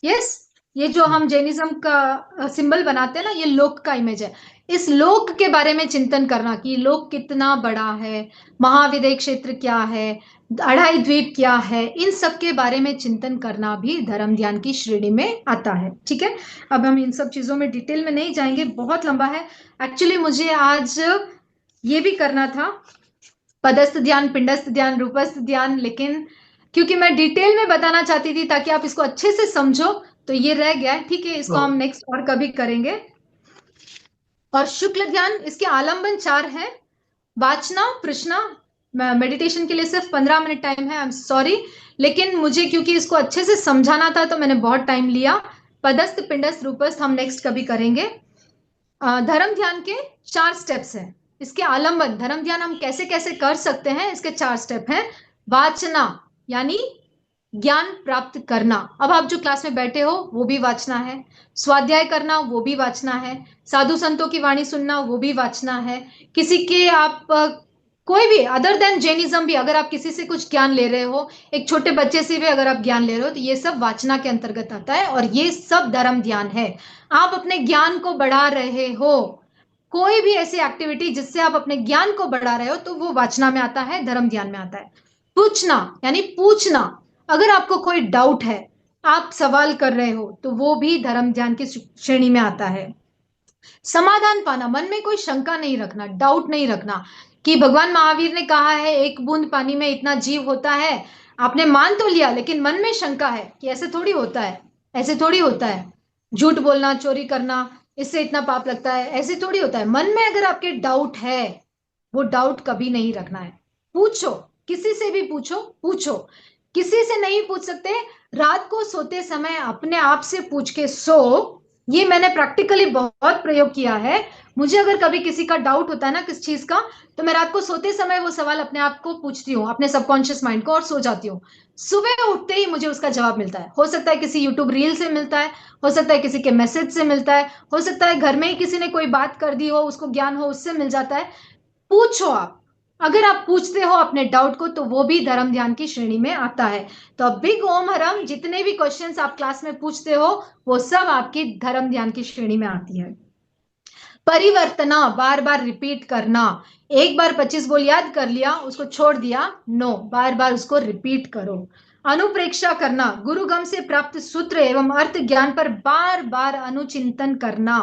यस। ये जो हम जैनिज्म का सिंबल बनाते हैं ना, ये लोक का इमेज है। इस लोक के बारे में चिंतन करना कि लोक कितना बड़ा है, महाविदय क्षेत्र क्या है, अढ़ाई द्वीप क्या है, इन सब के बारे में चिंतन करना भी धर्म ध्यान की श्रेणी में आता है। ठीक है, अब हम इन सब चीजों में डिटेल में नहीं जाएंगे, बहुत लंबा है। एक्चुअली मुझे आज ये भी करना था, पदस्थ ध्यान, पिंडस्थ ध्यान, रूपस्थ ध्यान, लेकिन क्योंकि मैं डिटेल में बताना चाहती थी ताकि आप इसको अच्छे से समझो, तो ये रह गया है। ठीक है, इसको हम नेक्स्ट और कभी करेंगे। और शुक्ल ध्यान, इसके आलंबन 4 है, वाचना, प्रश्ना। मेडिटेशन के लिए सिर्फ 15 मिनट टाइम है, आई एम सॉरी, लेकिन मुझे क्योंकि इसको अच्छे से समझाना था तो मैंने बहुत टाइम लिया। पदस्थ, पिंडस्थ, रूपस्थ हम नेक्स्ट कभी करेंगे। धर्म ध्यान के 4 स्टेप्स हैं। इसके आलंबन, धर्म ध्यान हम कैसे कैसे कर सकते हैं, इसके 4 स्टेप हैं। वाचना यानी ज्ञान प्राप्त करना, अब आप जो क्लास में बैठे हो वो भी वाचना है, स्वाध्याय करना वो भी वाचना है, साधु संतों की वाणी सुनना वो भी वाचना है, किसी के आप कोई भी अदर देन जैनिज्म भी अगर आप किसी से कुछ ज्ञान ले रहे हो, एक छोटे बच्चे से भी अगर आप ज्ञान ले रहे हो, तो ये सब वाचना के अंतर्गत आता है और ये सब धर्म ध्यान है। आप अपने ज्ञान को बढ़ा रहे हो, कोई भी ऐसी एक्टिविटी जिससे आप अपने ज्ञान को बढ़ा रहे हो तो वो वाचना में आता है, धर्म ध्यान में आता है। पूछना यानी पूछना, अगर आपको कोई डाउट है, आप सवाल कर रहे हो, तो वो भी धर्म ध्यान की श्रेणी में आता है। समाधान पाना, मन में कोई शंका नहीं रखना, डाउट नहीं रखना कि भगवान महावीर ने कहा है 1 बूंद पानी में इतना जीव होता है, आपने मान तो लिया लेकिन मन में शंका है कि ऐसे थोड़ी होता है, ऐसे थोड़ी होता है, झूठ बोलना, चोरी करना, इससे इतना पाप लगता है, ऐसे थोड़ी होता है। मन में अगर आपके डाउट है, वो डाउट कभी नहीं रखना है। पूछो, किसी से भी पूछो, पूछो, किसी से नहीं पूछ सकते, रात को सोते समय अपने आप से पूछ के सो। ये मैंने प्रैक्टिकली बहुत प्रयोग किया है। मुझे अगर कभी किसी का डाउट होता है ना किस चीज का, तो मैं रात को सोते समय वो सवाल अपने आप को पूछती हूँ, अपने सबकॉन्शियस माइंड को, और सो जाती हूँ। सुबह उठते ही मुझे उसका जवाब मिलता है। हो सकता है किसी यूट्यूब रील से मिलता है, हो सकता है किसी के मैसेज से मिलता है, हो सकता है घर में ही किसी ने कोई बात कर दी हो, उसको ज्ञान हो, उससे मिल जाता है। पूछो आप, अगर आप पूछते हो अपने डाउट को, तो वो भी धर्म ध्यान की श्रेणी में आता है। तो अब बिग ओम हरम, जितने भी क्वेश्चंस आप क्लास में पूछते हो, वो सब आपकी धर्म ध्यान की श्रेणी में आती है। परिवर्तना, बार बार रिपीट करना, एक बार 25 बोल याद कर लिया, उसको छोड़ दिया, नो, बार बार उसको रिपीट करो। अनुप्रेक्षा करना, गुरुगम से प्राप्त सूत्र एवं अर्थ ज्ञान पर बार बार अनुचिंतन करना,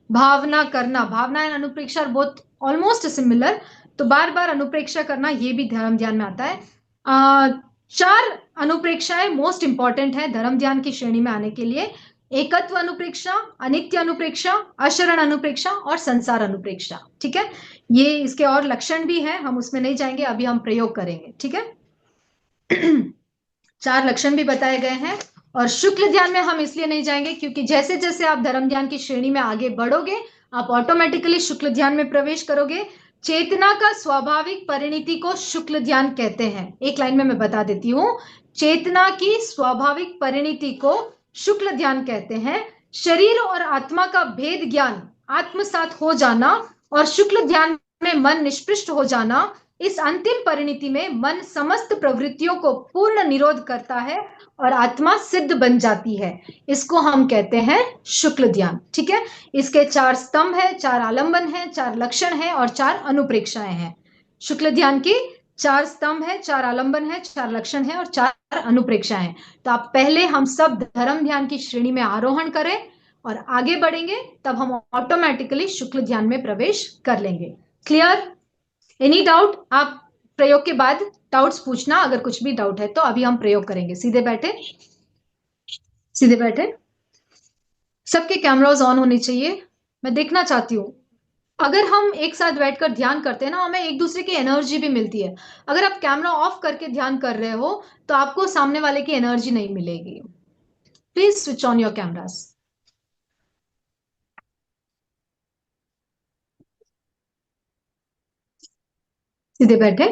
भावना करना, भावना एंड अनुप्रेक्षा बहुत ऑलमोस्ट सिमिलर, तो बार बार अनुप्रेक्षा करना ये भी धर्म ध्यान में आता है। 4 अनुप्रेक्षाएं मोस्ट इंपॉर्टेंट है धर्म ध्यान की श्रेणी में आने के लिए। एकत्व अनुप्रेक्षा, अनित्य अनुप्रेक्षा, अशरण अनुप्रेक्षा और संसार अनुप्रेक्षा। ठीक है, ये इसके और लक्षण भी हैं, हम उसमें नहीं जाएंगे, अभी हम प्रयोग करेंगे। ठीक है, 4 लक्षण भी बताए गए हैं। और शुक्ल ध्यान में हम इसलिए नहीं जाएंगे क्योंकि जैसे जैसे आप धर्म ध्यान की श्रेणी में आगे बढ़ोगे, आप ऑटोमेटिकली शुक्ल ध्यान में प्रवेश करोगे। चेतना का स्वाभाविक परिणति को शुक्ल ध्यान कहते हैं। एक लाइन में मैं बता देती हूँ, चेतना की स्वाभाविक परिणति को शुक्ल ध्यान कहते हैं। शरीर और आत्मा का भेद ज्ञान आत्मसात हो जाना और शुक्ल ध्यान में मन निष्पृष्ट हो जाना, इस अंतिम परिणति में मन समस्त प्रवृत्तियों को पूर्ण निरोध करता है और आत्मा सिद्ध बन जाती है। इसको हम कहते हैं शुक्ल ध्यान। ठीक है, इसके 4 स्तंभ है, 4 आलंबन है, 4 लक्षण है और 4 अनुप्रेक्षाएं हैं। शुक्ल ध्यान की 4 स्तंभ है, 4 आलंबन है, 4 लक्षण है और 4 अनुप्रेक्षाएं हैं। तो आप पहले हम सब धर्म ध्यान की श्रेणी में आरोहण करें और आगे बढ़ेंगे, तब हम ऑटोमेटिकली शुक्ल ध्यान में प्रवेश कर लेंगे। क्लियर? Any doubt? आप प्रयोग के बाद डाउट्स पूछना, अगर कुछ भी डाउट है तो। अभी हम प्रयोग करेंगे। सीधे बैठे, सीधे बैठे, सबके कैमरास ऑन होने चाहिए। मैं देखना चाहती हूँ, अगर हम एक साथ बैठकर ध्यान करते हैं ना, हमें एक दूसरे की एनर्जी भी मिलती है। अगर आप कैमरा ऑफ करके ध्यान कर रहे हो तो आपको सामने वाले की एनर्जी नहीं मिलेगी। Please switch on your cameras. सीधे बैठे,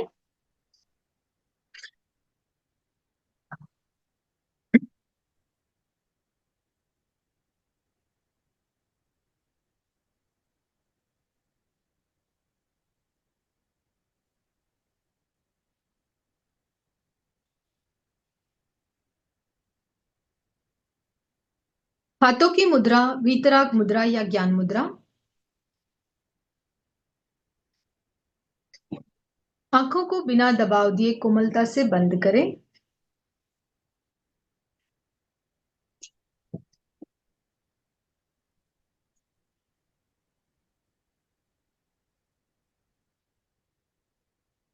हाथों की मुद्रा वीतराग मुद्रा या ज्ञान मुद्रा। आंखों को बिना दबाव दिए कोमलता से बंद करें।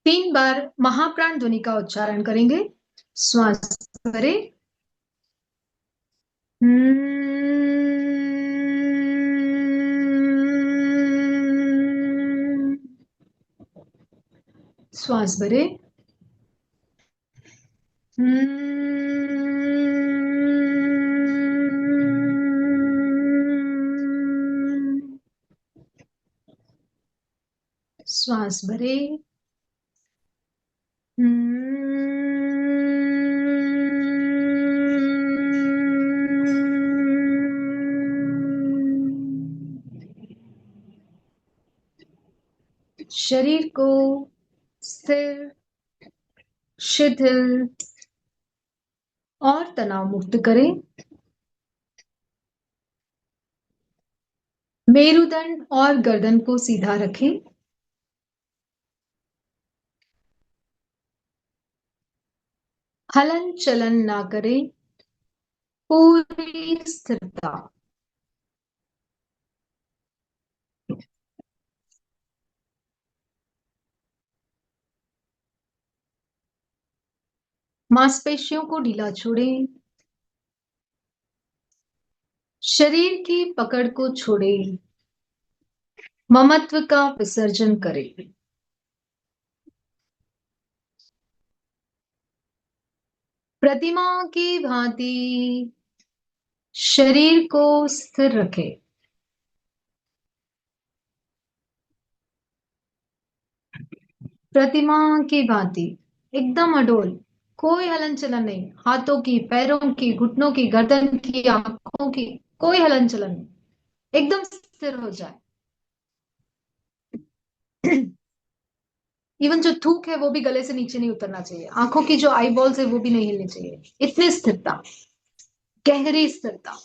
तीन बार महाप्राण ध्वनि का उच्चारण करेंगे। श्वास भरें। श्वास भरें। श्वास भरें। शरीर को स्थिर, शिथिल और तनाव मुक्त करें। मेरुदंड और गर्दन को सीधा रखें। हलन चलन ना करें। पूरी स्थिरता। मांसपेशियों को ढीला छोड़ें। शरीर की पकड़ को छोड़ें। ममत्व का विसर्जन करें। प्रतिमा की भांति शरीर को स्थिर रखें। प्रतिमा की भांति एकदम अडोल, कोई हलन चलन नहीं। हाथों की, पैरों की, घुटनों की, गर्दन की, आंखों की कोई हलन चलन नहीं, एकदम स्थिर हो जाए। इवन जो थूक है वो भी गले से नीचे नहीं उतरना चाहिए। आंखों की जो आई बॉल्स है वो भी नहीं हिलनी चाहिए। इतनी स्थिरता, गहरी स्थिरता।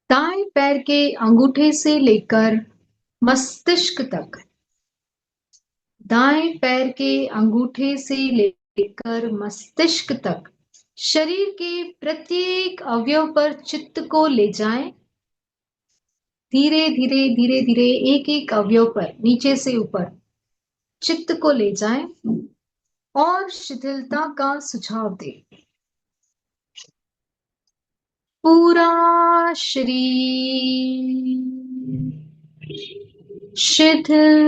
दाएं पैर के अंगूठे से लेकर मस्तिष्क तक, दाएं पैर के अंगूठे से लेकर मस्तिष्क तक शरीर के प्रत्येक अवयव पर चित्त को ले जाएं। धीरे धीरे धीरे धीरे एक एक अवयव पर नीचे से ऊपर चित्त को ले जाएं और शिथिलता का सुझाव दें। पूरा शरीर शिथिल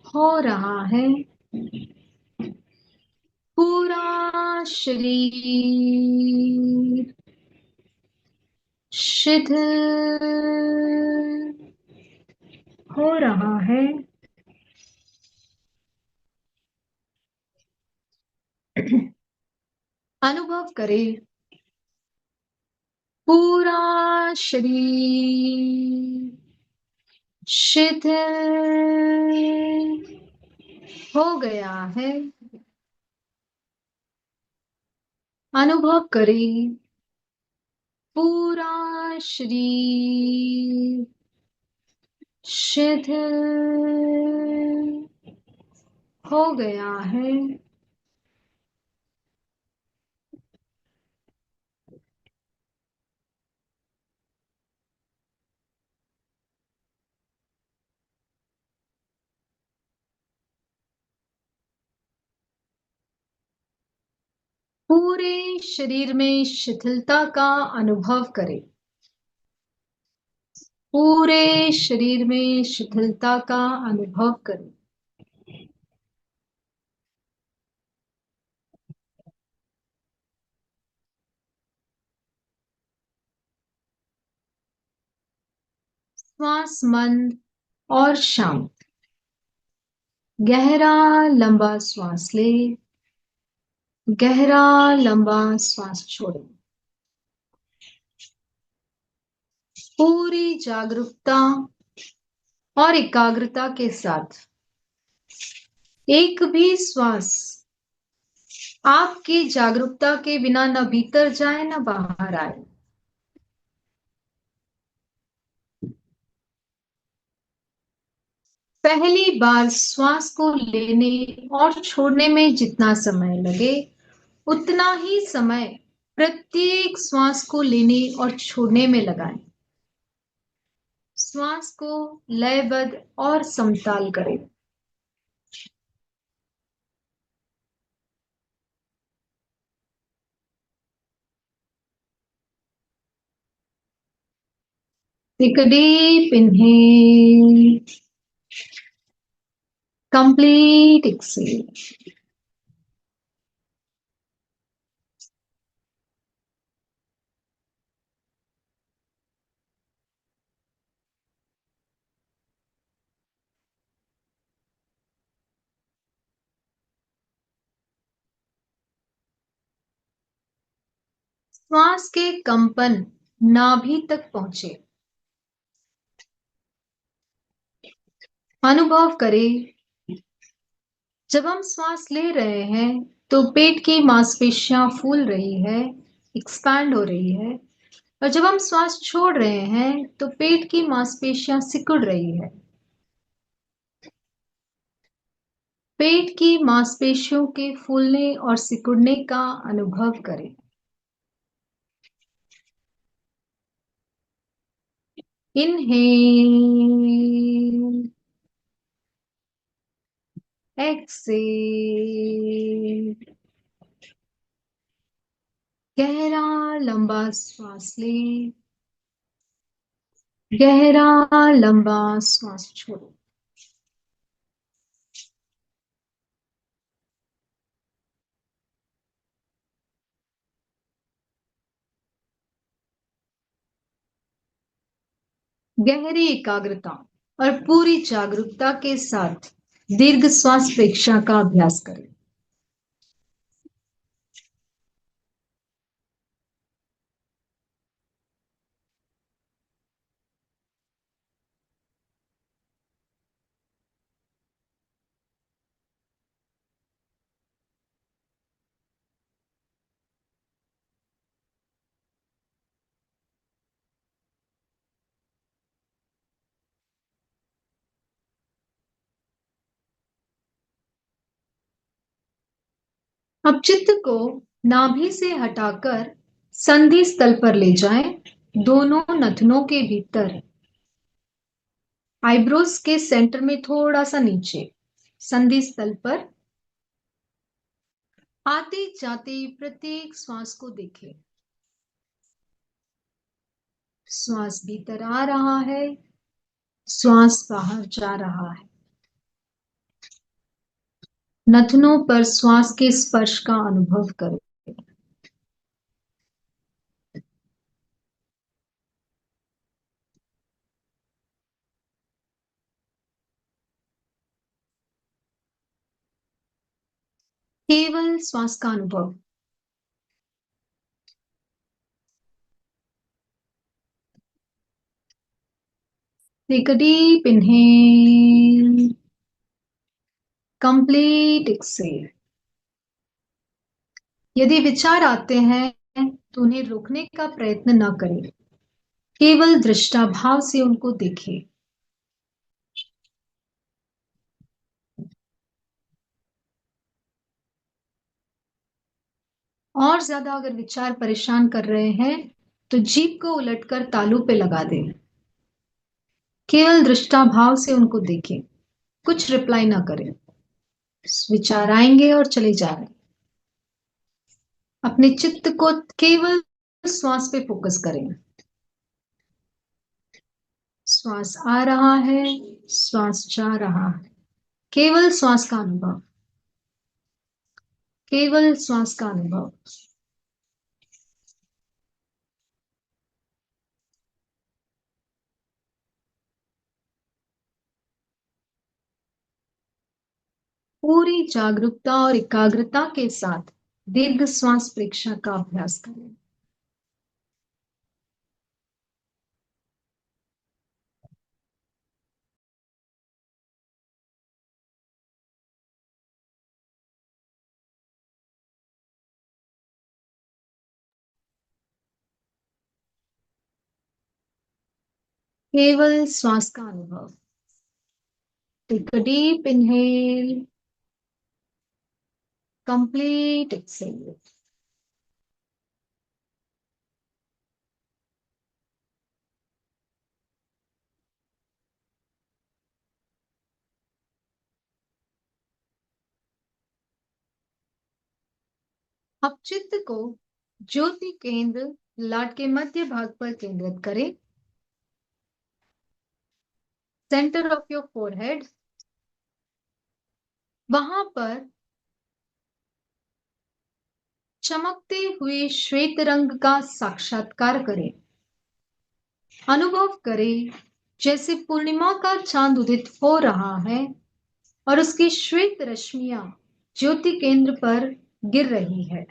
हो रहा है। पूरा शरीर शिथिल हो रहा है। अनुभव करें, पूरा शरीर शिथिल हो गया है। अनुभव करें, पूरा शरीर शिथिल हो गया है। पूरे शरीर में शिथिलता का अनुभव करें। पूरे शरीर में शिथिलता का अनुभव करें। श्वास मंद और शांत। गहरा लंबा श्वास ले, गहरा लंबा श्वास छोड़ो। पूरी जागरूकता और एकाग्रता के साथ एक भी श्वास आपकी जागरूकता के बिना न भीतर जाए न बाहर आए। पहली बार श्वास को लेने और छोड़ने में जितना समय लगे उतना ही समय प्रत्येक श्वास को लेने और छोड़ने में लगाएं। श्वास को लयबद्ध और समताल करें। Take a deep inhale, complete exhale. श्वास के कंपन नाभि तक पहुंचे। अनुभव करें, जब हम श्वास ले रहे हैं तो पेट की मांसपेशियां फूल रही है, एक्सपैंड हो रही है, और जब हम श्वास छोड़ रहे हैं तो पेट की मांसपेशियां सिकुड़ रही है। पेट की मांसपेशियों के फूलने और सिकुड़ने का अनुभव करें। Inhale, exhale. गहरा लंबा श्वास ले, गहरा लंबा श्वास छोड़ो। गहरी एकाग्रता और पूरी जागरूकता के साथ दीर्घ श्वास प्रेक्षा का अभ्यास करें। अब चित्त को नाभि से हटाकर संधि स्थल पर ले जाएं, दोनों नथनों के भीतर, आईब्रोज के सेंटर में थोड़ा सा नीचे, संधि स्थल पर। आते जाते प्रत्येक श्वास को देखें। श्वास भीतर आ रहा है, श्वास बाहर जा रहा है। नथनों पर श्वास के स्पर्श का अनुभव करें। केवल श्वास का अनुभव। Take a deep inhale, complete exhale. यदि विचार आते हैं तो उन्हें रोकने का प्रयत्न न करें, केवल दृष्टाभाव से उनको देखें। और ज्यादा अगर विचार परेशान कर रहे हैं तो जीभ को उलटकर तालू पे लगा दें। केवल दृष्टाभाव से उनको देखें, कुछ रिप्लाई ना करें। विचार आएंगे और चले जाएंगे। अपने चित्त को केवल श्वास पे फोकस करें। श्वास आ रहा है, श्वास जा रहा है। केवल श्वास का अनुभव, केवल श्वास का अनुभव। पूरी जागरूकता और एकाग्रता के साथ दीर्घ श्वास प्रेक्षा का अभ्यास करें। केवल श्वास का अनुभव। Take a deep inhale, complete exhale. अब चित्त को ज्योति केंद्र लाट के मध्य भाग पर केंद्रित करें। सेंटर ऑफ योर फोरहेड, वहां पर चमकते हुए श्वेत रंग का साक्षात्कार करें। अनुभव करें जैसे पूर्णिमा का चांद उदित हो रहा है और उसकी श्वेत रश्मियां ज्योति केंद्र पर गिर रही है।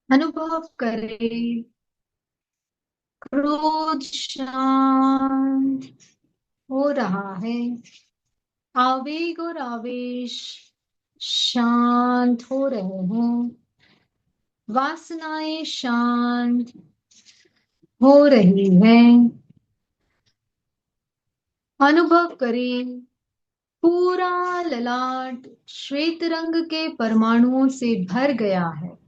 अनुभव करें क्रोध शांत हो रहा है, आवेग और आवेश शांत हो रहे हैं, वासनाएं शांत हो रही हैं। अनुभव करें पूरा ललाट श्वेत रंग के परमाणुओं से भर गया है।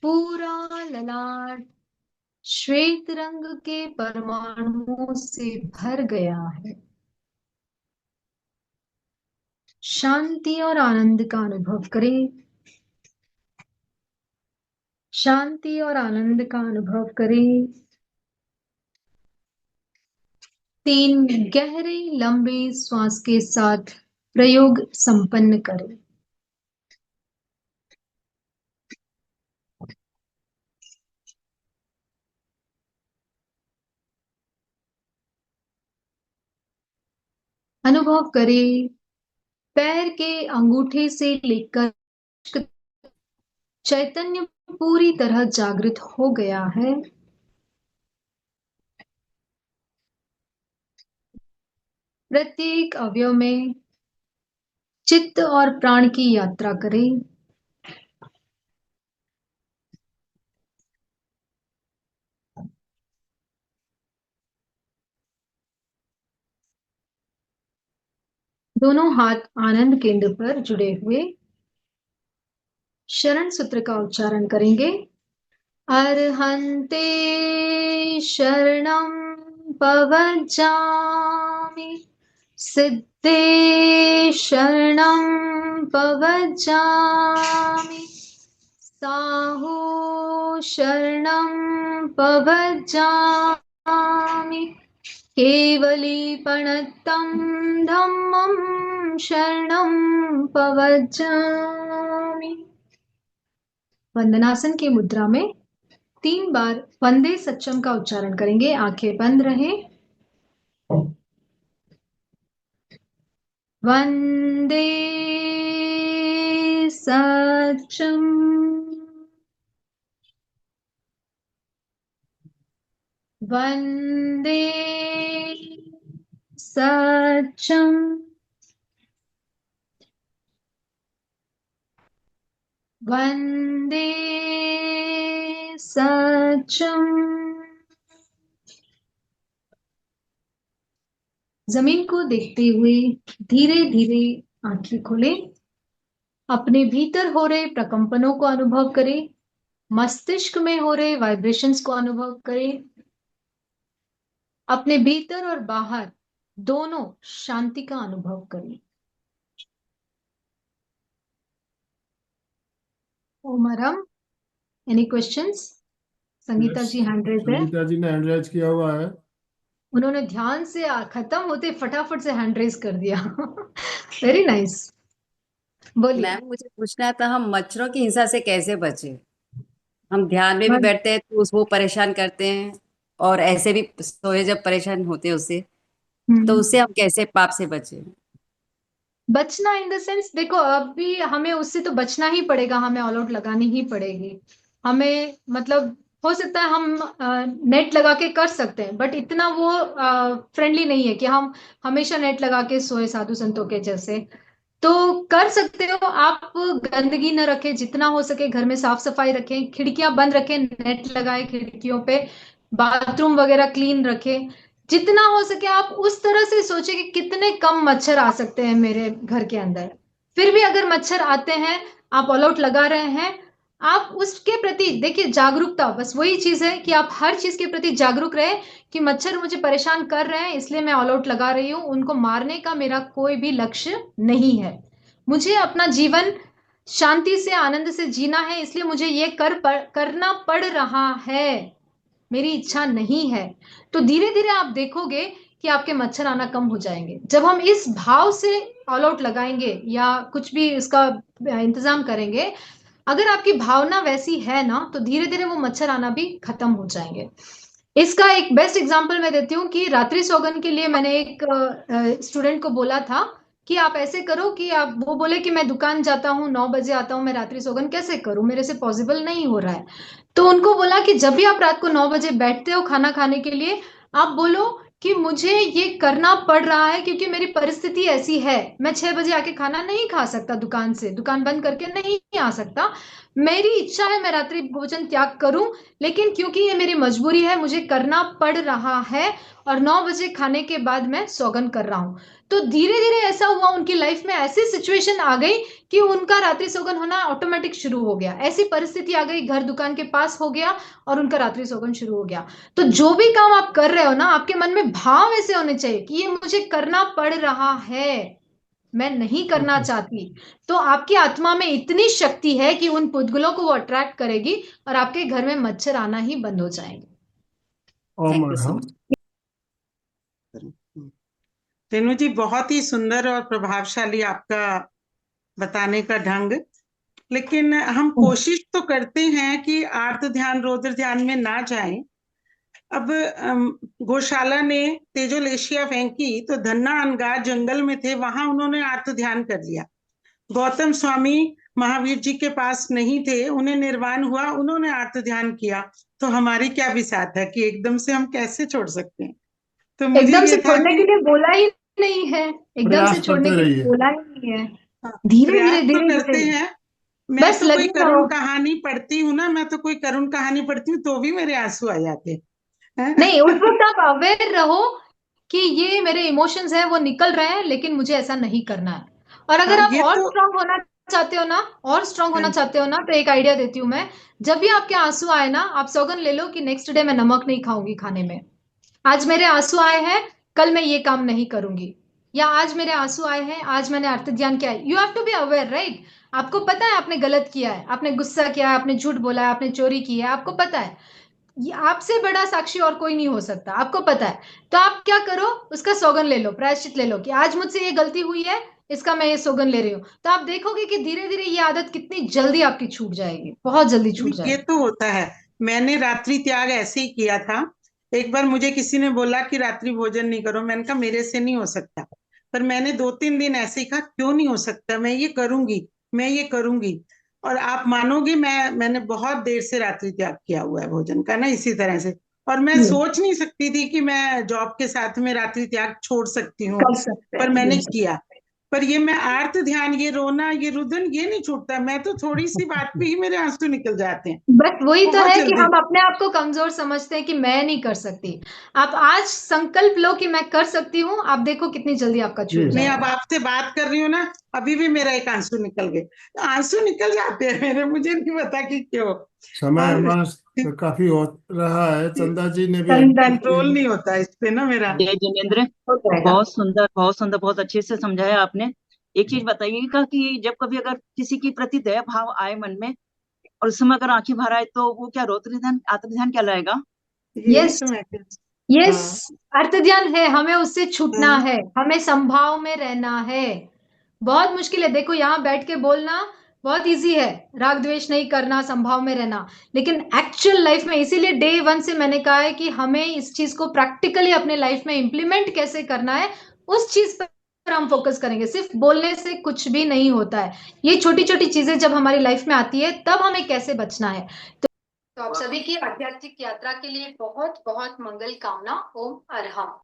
पूरा ललाट श्वेत रंग के परमाणुओं से भर गया है। शांति और आनंद का अनुभव करें। शांति और आनंद का अनुभव करें। 3 गहरे लंबे श्वास के साथ प्रयोग संपन्न करें। अनुभव करें पैर के अंगूठे से लेकर चैतन्य पूरी तरह जागृत हो गया है। प्रत्येक अवयव में चित्त और प्राण की यात्रा करें। दोनों हाथ आनंद केंद्र पर जुड़े हुए शरण सूत्र का उच्चारण करेंगे। अर्हन्ते शरणं पवज्जामि, सिद्धे शरणं पवज्जामि, साहू शरणं पवज्जामि, केवलीपणत्तं धम्मं शरणं पवज्जामि। वंदनासन की मुद्रा में 3 बार वंदे सच्चम का उच्चारण करेंगे। आंखें बंद रहें। वंदे सच्चम, वंदे सच्चम, वंदे सच्चम। जमीन को देखते हुए धीरे धीरे आंखें खोलें। अपने भीतर हो रहे प्रकंपनों को अनुभव करें। मस्तिष्क में हो रहे वाइब्रेशंस को अनुभव करें। अपने भीतर और बाहर दोनों शांति का अनुभव करें। ओम अरम। Any questions? Sangeeta ji hand raise है। संगीता जी ने हैंड रेज किया हुआ है। उन्होंने ध्यान से खत्म होते फटाफट से हैंड रेज कर दिया। Very nice. बोलिए। मैम मुझे पूछना था, हम मच्छरों की हिंसा से कैसे बचे? हम ध्यान में भी बैठते हैं तो वो परेशान करते हैं, और ऐसे भी सोए जब परेशान होते हैं उससे, तो उससे हम कैसे पाप से बचे? बचना इन द सेंस, देखो अभी हमें उससे तो बचना ही पड़ेगा, हमें ऑल आउट लगानी ही पड़ेगी। हमें मतलब हो सकता है हम नेट लगा के कर सकते हैं, बट इतना वो फ्रेंडली नहीं है कि हम हमेशा नेट लगा के सोए साधु संतों के जैसे। तो कर सकते हो आप, गंदगी न रखें, जितना हो सके घर में साफ सफाई रखें, खिड़कियां बंद रखें, नेट लगाए खिड़कियों पे, बाथरूम वगैरह क्लीन रखें। जितना हो सके आप उस तरह से सोचें कि कितने कम मच्छर आ सकते हैं मेरे घर के अंदर। फिर भी अगर मच्छर आते हैं, आप ऑल आउट लगा रहे हैं, आप उसके प्रति देखिए जागरूकता, बस वही चीज है कि आप हर चीज के प्रति जागरूक रहे कि मच्छर मुझे परेशान कर रहे हैं इसलिए मैं ऑल आउट लगा रही हूं, उनको मारने का मेरा कोई भी लक्ष्य नहीं है। मुझे अपना जीवन शांति से आनंद से जीना है, इसलिए मुझे ये करना पड़ रहा है, मेरी इच्छा नहीं है। तो धीरे धीरे आप देखोगे कि आपके मच्छर आना कम हो जाएंगे। जब हम इस भाव से ऑल आउट लगाएंगे या कुछ भी इसका इंतजाम करेंगे, अगर आपकी भावना वैसी है ना, तो धीरे धीरे वो मच्छर आना भी खत्म हो जाएंगे। इसका एक बेस्ट एग्जांपल मैं देती हूँ कि रात्रि सौगन के लिए मैंने एक स्टूडेंट को बोला था कि आप ऐसे करो कि आप, वो बोले कि मैं दुकान जाता हूँ 9 बजे आता हूँ, मैं रात्रि सौगन कैसे करूं, मेरे से पॉसिबल नहीं हो रहा है। तो उनको बोला कि जब भी आप रात को 9 बजे बैठते हो खाना खाने के लिए, आप बोलो कि मुझे ये करना पड़ रहा है क्योंकि मेरी परिस्थिति ऐसी है, मैं 6 बजे आके खाना नहीं खा सकता, दुकान से दुकान बंद करके नहीं आ सकता, मेरी इच्छा है मैं रात्रि भोजन त्याग करूं, लेकिन क्योंकि ये मेरी मजबूरी है मुझे करना पड़ रहा है, और 9 बजे खाने के बाद मैं सौगन कर रहा हूं। तो धीरे धीरे ऐसा हुआ, उनकी लाइफ में ऐसी सिचुएशन आ गई कि उनका रात्रि सौगन होना ऑटोमेटिक शुरू हो गया, ऐसी परिस्थिति आ गई, घर दुकान के पास हो गया और उनका रात्रि सौगन शुरू हो गया। तो जो भी काम आप कर रहे हो ना, आपके मन में भाव ऐसे होने चाहिए कि ये मुझे करना पड़ रहा है, मैं नहीं करना चाहती। तो आपकी आत्मा में इतनी शक्ति है कि उन पुद्गलों को वो अट्रैक्ट करेगी और आपके घर में मच्छर आना ही बंद हो जाएंगे। Om thank you so Arham. Much. Renu ji, बहुत ही सुंदर और प्रभावशाली आपका बताने का ढंग। लेकिन हम कोशिश तो करते हैं कि आर्त ध्यान रौद्र ध्यान में ना जाएं। अब गौशाला ने तेजोलेशिया फेंकी तो धन्ना अनगार जंगल में थे, वहां उन्होंने आर्त ध्यान कर लिया। गौतम स्वामी महावीर जी के पास नहीं थे, उन्हें निर्वाण हुआ, उन्होंने आर्त ध्यान किया। तो हमारी क्या विसात है कि एकदम से हम कैसे छोड़ सकते हैं? तो मुझे एकदम से ये था छोड़ने के लिए बोला ही नहीं है, एकदम से प्रयास छोड़ने करते के लिए रहिए। बोला ही नहीं है, धीरे धीरे प्रयास तो धीरे करते धीरे हैं। मैं बस तो कोई लगे करुण रहो। कहानी पढ़ती हूँ ना, मैं तो कोई करुण कहानी पढ़ती हूँ तो भी मेरे आंसू आ जाते हैं। नहीं, उस वक्त आप अवेयर रहो कि ये मेरे इमोशंस हैं, वो निकल रहे हैं, लेकिन मुझे ऐसा नहीं करना है। और अगर हाँ, आप ये और तो स्ट्रांग होना चाहते हो ना, और स्ट्रांग होना चाहते हो ना, तो एक आइडिया देती हूँ मैं। जब भी आपके आंसू आए ना, आप सौगन ले लो कि नेक्स्ट डे मैं नमक नहीं खाऊंगी खाने में। आज मेरे आंसू आए हैं, कल मैं ये काम नहीं करूंगी। या आज मेरे आंसू आए हैं, आज मैंने अर्थ ध्यान किया है। You have to be aware, right? आपको पता है आपने गलत किया है, आपने गुस्सा किया है, आपने झूठ बोला है, आपने चोरी की है, आपको पता है। ये आपसे बड़ा साक्षी और कोई नहीं हो सकता, आपको पता है। तो आप क्या करो, उसका सौगन ले लो, प्रायश्चित ले लो कि आज मुझसे ये गलती हुई है, इसका मैं ये सौगन ले रही हूँ। तो आप देखोगे कि धीरे धीरे ये आदत कितनी जल्दी आपकी छूट जाएगी, बहुत जल्दी छूट ये जाएगी। तो होता है। मैंने रात्रि त्याग ऐसे ही किया था। एक बार मुझे किसी ने बोला कि रात्रि भोजन नहीं करो, मैंने कहा मेरे से नहीं हो सकता। पर मैंने 2-3 दिन ऐसे ही कहा, क्यों नहीं हो सकता, मैं ये करूंगी, मैं ये करूंगी। और आप मानोगे, मैंने बहुत देर से रात्रि त्याग किया हुआ है भोजन का ना, इसी तरह से। और मैं सोच नहीं सकती थी कि मैं जॉब के साथ में रात्रि त्याग छोड़ सकती हूँ, कर सकते पर हैं। मैंने किया। पर ये मैं आर्त ध्यान, ये रोना, ये रुदन, ये नहीं छूटता। मैं तो थोड़ी सी बात पे ही मेरे आंसू निकल जाते हैं, बस वही तो बहुत है कि जल्दी। हम अपने आप को कमजोर समझते हैं कि मैं नहीं कर सकती। आप आज संकल्प लो कि मैं कर सकती हूँ, आप देखो कितनी जल्दी आपका छूट नहीं, अब जाएगा। आपसे बात कर रही हूँ ना, अभी भी मेरा एक आंसू निकल गए, आंसू निकल जाते हैं मेरे, मुझे नहीं पता कि क्यों। समय और हमारा तो काफी हो रहा है। चंदा जी ने भी कंट्रोल नहीं होता इस पे ना मेरा। जय जिनेन्द्र, हो जाएगा। बहुत सुंदर बहुत सुंदर, बहुत अच्छे से समझाया आपने। एक चीज बताइएगा कि जब कभी अगर किसी के प्रति दया भाव आए मन में और उस समय अगर आंखें भर आए, तो वो क्या रौद्र ध्यान आत्म ध्यान कहलाएगा? यही यस, तो मैं यस, अर्थ ध्यान है, हमें उससे छूटना हाँ। है, हमें संभाव में रहना है। बहुत मुश्किल है, देखो यहाँ बैठ के बोलना बहुत इजी है, राग द्वेष नहीं करना, संभाव में रहना, लेकिन एक्चुअल लाइफ में, इसीलिए डे 1 से मैंने कहा है कि हमें इस चीज को प्रैक्टिकली अपने लाइफ में इंप्लीमेंट कैसे करना है, उस चीज पर हम फोकस करेंगे। सिर्फ बोलने से कुछ भी नहीं होता है, ये छोटी छोटी चीजें जब हमारी लाइफ में आती है, तब हमें कैसे बचना है। तो आप सभी की आध्यात्मिक यात्रा के लिए बहुत बहुत मंगल कामना। ओम अरहम।